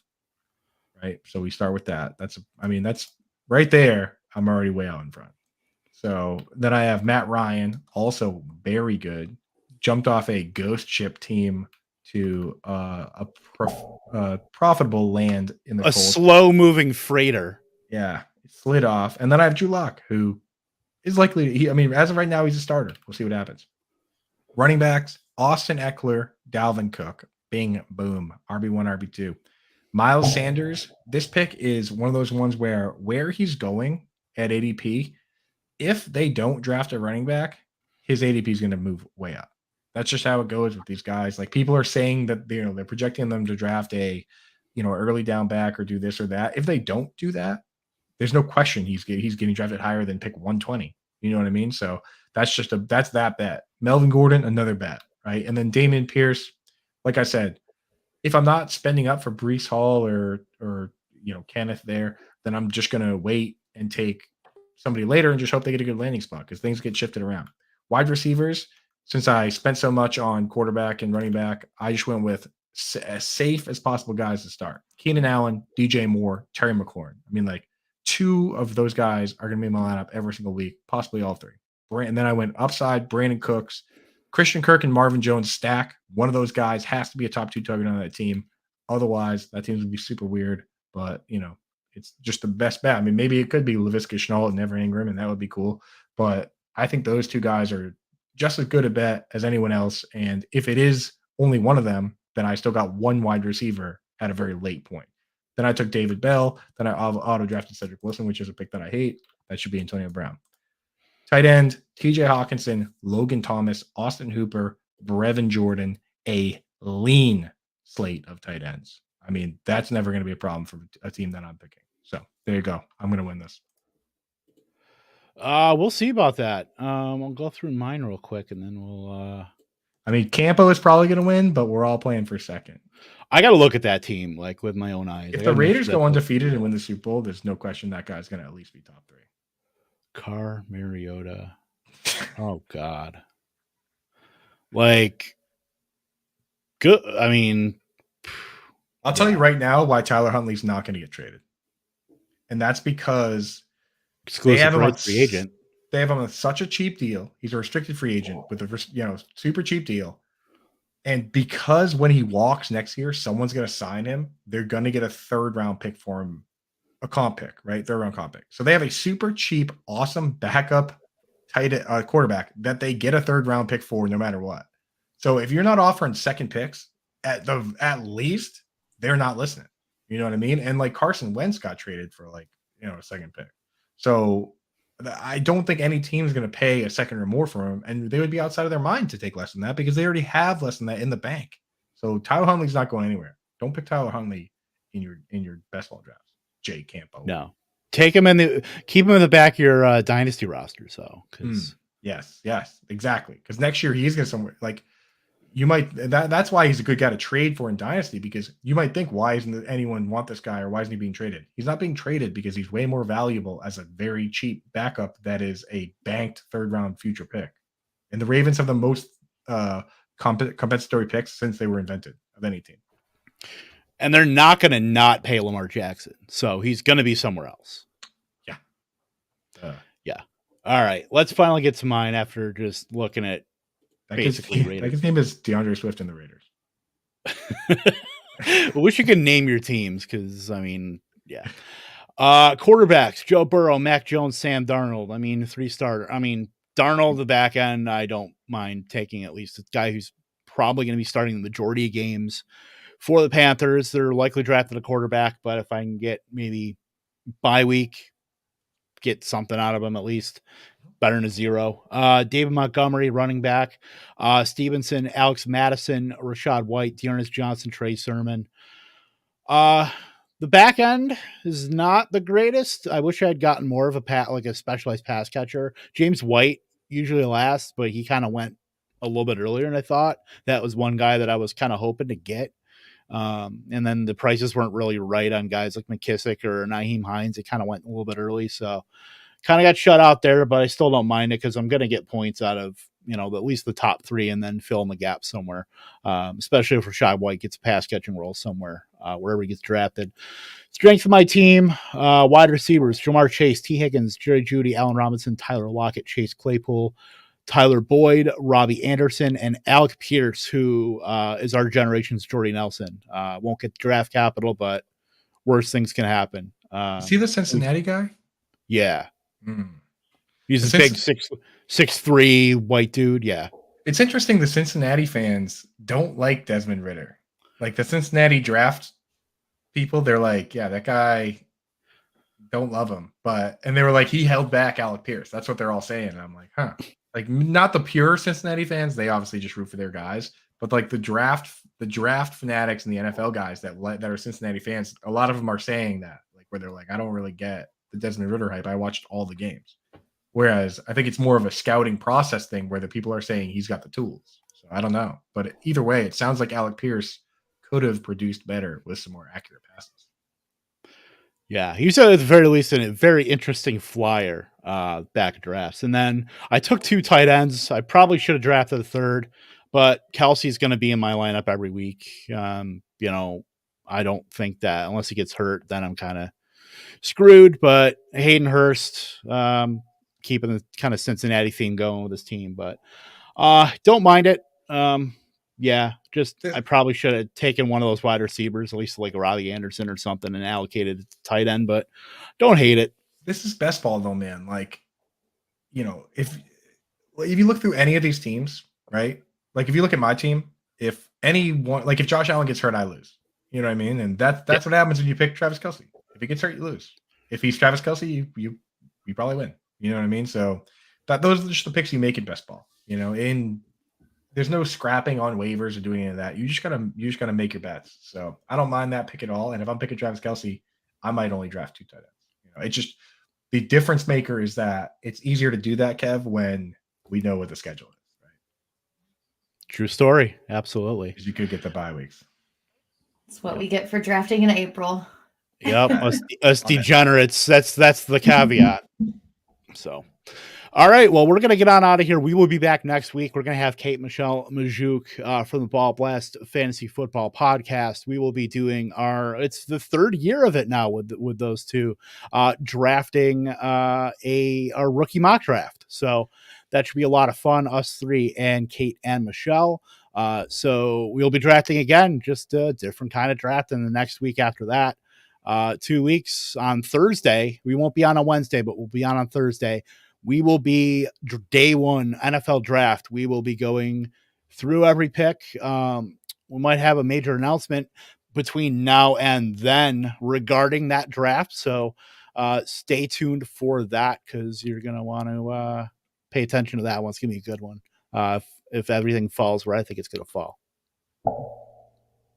Right. So we start with that. That's right there. I'm already way out in front. So then I have Matt Ryan, also very good. Jumped off a ghost ship team to a profitable land in the slow moving freighter. Yeah, it slid off. And then I have Drew Lock, who is likely as of right now, he's a starter. We'll see what happens. Running backs, Austin Eckler, Dalvin Cook. Bing, boom. RB1, RB2. Miles Sanders, this pick is one of those ones where he's going at ADP, if they don't draft a running back, his ADP is going to move way up. That's just how it goes with these guys. Like, people are saying that they're projecting them to draft a early down back or do this or that. If they don't do that, there's no question he's getting drafted higher than pick 120. You know what I mean? So that's that bet. Melvin Gordon, another bet, right? And then Damian Pierce, like I said, if I'm not spending up for Breece Hall or Kenneth there, then I'm just going to wait and take somebody later and just hope they get a good landing spot because things get shifted around. Wide receivers, since I spent so much on quarterback and running back, I just went with as safe as possible guys to start. Keenan Allen, DJ Moore, Terry McLaurin. 2 of those guys are going to be in my lineup every single week, possibly all 3. And then I went upside, Brandon Cooks, Christian Kirk, and Marvin Jones stack. One of those guys has to be a top 2 target on that team. Otherwise, that team would be super weird. But, it's just the best bet. Maybe it could be Laviska Shenault and Evan Ingram, and that would be cool. But I think those 2 guys are just as good a bet as anyone else. And if it is only one of them, then I still got one wide receiver at a very late point. Then I took David Bell. Then I auto drafted Cedric Wilson, which is a pick that I hate. That should be Antonio Brown. Tight end, TJ Hawkinson, Logan Thomas, Austin Hooper, Brevin Jordan, a lean slate of tight ends. I mean, that's never going to be a problem for a team that I'm picking. So there you go. I'm going to win this. We'll see about that. I'll go through mine real quick and then we'll I mean, Campo is probably going to win, but we're all playing for second. I got to look at that team like with my own eyes. If the Raiders go undefeated and win the Super Bowl, there's no question that guy's going to at least be top 3. Carr, Mariota. Oh God. Like good. I mean, I'll tell you right now why Tyler Huntley's not going to get traded. And that's because exclusive they have him on free agent. They have him on such a cheap deal. He's a restricted free agent with a super cheap deal. And because when he walks next year, someone's going to sign him, they're going to get a 3rd round pick for him, a comp pick, right? 3rd round comp pick. So they have a super cheap, awesome backup quarterback that they get a 3rd round pick for no matter what. So if you're not offering second picks, at least they're not listening. You know what I mean? And like Carson Wentz got traded for a second pick. So I don't think any team is going to pay a second or more for him, and they would be outside of their mind to take less than that because they already have less than that in the bank. So Tyler Huntley's not going anywhere. Don't pick Tyler Huntley in your best ball drafts. Jay Campo. No, keep him in the back of your dynasty roster. So, yes, exactly. Because next year he's going to somewhere like you might. That's why he's a good guy to trade for in dynasty because you might think, why isn't anyone want this guy or why isn't he being traded? He's not being traded because he's way more valuable as a very cheap backup that is a banked 3rd round future pick. And the Ravens have the most compensatory picks since they were invented of any team. And they're not going to not pay Lamar Jackson, so he's going to be somewhere else. Yeah. Yeah. All right, let's finally get to mine after just looking at. His name is DeAndre Swift and the Raiders. I wish you could name your teams because, I mean, yeah. Quarterbacks, Joe Burrow, Mac Jones, Sam Darnold. I mean, 3-starter. I mean, Darnold, the back end, I don't mind taking at least a guy who's probably going to be starting the majority of games for the Panthers. They're likely drafted a quarterback, but if I can get maybe bye week, get something out of him at least. Better than a 0. David Montgomery, running back. Stevenson, Alex Madison, Rashad White, Dearness Johnson, Trey Sermon. The back end is not the greatest. I wish I had gotten more of a specialized pass catcher. James White usually last, but he kind of went a little bit earlier than I thought. That was one guy that I was kind of hoping to get. And then the prices weren't really right on guys like McKissick or Nyheim Hines. It kind of went a little bit early, so kind of got shut out there, but I still don't mind it because I'm going to get points out of, at least the top 3 and then fill in the gap somewhere, especially if Rashad White gets a pass catching role somewhere, wherever he gets drafted. Strength of my team, wide receivers, Jamar Chase, T. Higgins, Jerry Jeudy, Allen Robinson, Tyler Lockett, Chase Claypool, Tyler Boyd, Robbie Anderson, and Alec Pierce, who is our generation's Jordy Nelson. Won't get draft capital, but worse things can happen. Is he the Cincinnati guy? Yeah. He's a big 6'3" white dude. Yeah. It's interesting. The Cincinnati fans don't like Desmond Ridder. Like the Cincinnati draft people, they're like, yeah, that guy, don't love him. And they were like, he held back Alec Pierce. That's what they're all saying. And I'm like, huh. Like not the pure Cincinnati fans. They obviously just root for their guys. But like the draft fanatics and the NFL guys that are Cincinnati fans, a lot of them are saying that, like where they're like, I don't really get the Desmond Ridder hype. I watched all the games. Whereas I think it's more of a scouting process thing where the people are saying he's got the tools. So I don't know. But either way, it sounds like Alec Pierce could have produced better with some more accurate passes. Yeah, he's at the very least a very interesting flyer back at drafts. And then I took 2 tight ends. I probably should have drafted a 3rd, but Kelsey's going to be in my lineup every week. I don't think that unless he gets hurt, then I'm kind of screwed. But Hayden Hurst, keeping the kind of Cincinnati theme going with his team, but don't mind it. I probably should have taken one of those wide receivers, at least like a Robbie Anderson or something, and allocated it to tight end, but don't hate it. This is best ball though, man. Like, if you look through any of these teams, right? Like if you look at my team, if anyone, like if Josh Allen gets hurt, I lose. You know what I mean? And that's what happens when you pick Travis Kelce. If he gets hurt, you lose. If he's Travis Kelce, you probably win. You know what I mean? So those are just the picks you make in best ball. You know, there's no scrapping on waivers or doing any of that. You just gotta make your bets. So I don't mind that pick at all. And if I'm picking Travis Kelce, I might only draft 2 tight ends. You know, it's just the difference maker is that it's easier to do that, Kev, when we know what the schedule is, right? True story. Absolutely. Because you could get the bye weeks. That's what we get for drafting in April. Yep. Us degenerates. That's the caveat. So, all right. Well, we're going to get on out of here. We will be back next week. We're going to have Kate Michelle Majuk from the Ball Blast Fantasy Football Podcast. We will be doing it's the 3rd year of it now with those two drafting our rookie mock draft. So that should be a lot of fun. Us 3 and Kate and Michelle. So we'll be drafting again, just a different kind of draft in the next week after that. 2 weeks on Thursday. We won't be on Wednesday, but we'll be on Thursday. We will be day 1 NFL draft. We will be going through every pick. We might have a major announcement between now and then regarding that draft. So stay tuned for that because you're going to want to pay attention to that one. It's going to be a good one. If everything falls where I think it's going to fall.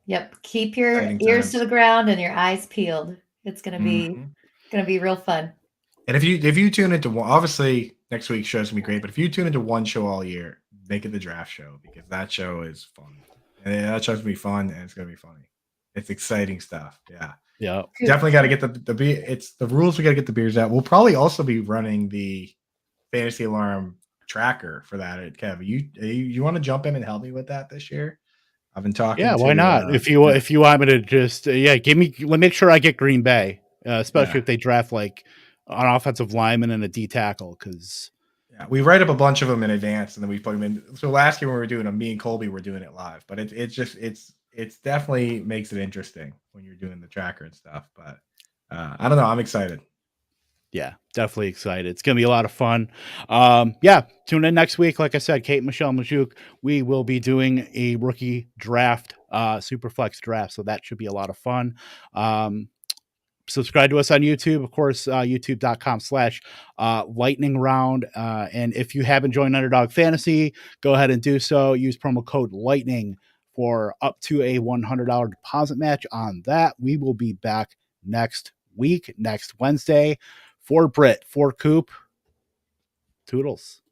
Yep. Keep your Exciting ears times. to the ground and your eyes peeled. It's going to be real fun. And if you tune into one, obviously next week's show is gonna be great, but if you tune into one show all year, make it the draft show because that show is fun. And that show's gonna be fun and it's gonna be funny. It's exciting stuff. Yeah. Yeah. Definitely got to get the beer. It's the rules. We got to get the beers out. We'll probably also be running the Fantasy Alarm tracker for that. Kev, you want to jump in and help me with that this year? I've been talking. Yeah, why not? If you want me to just make sure I get Green Bay, especially if they draft like an offensive lineman and a D tackle, because we write up a bunch of them in advance and then we put them in. So last year when we were doing them, me and Colby were doing it live, but it's definitely makes it interesting when you're doing the tracker and stuff. But I don't know, I'm excited. Yeah, definitely excited. It's going to be a lot of fun. Tune in next week. Like I said, Kate Michelle Majuk, we will be doing a rookie draft, Superflex draft. So that should be a lot of fun. Subscribe to us on YouTube, of course, youtube.com/lightning round. And if you haven't joined Underdog Fantasy, go ahead and do so. Use promo code lightning for up to a $100 deposit match on that. We will be back next week, next Wednesday. For Britt, for Coop, toodles.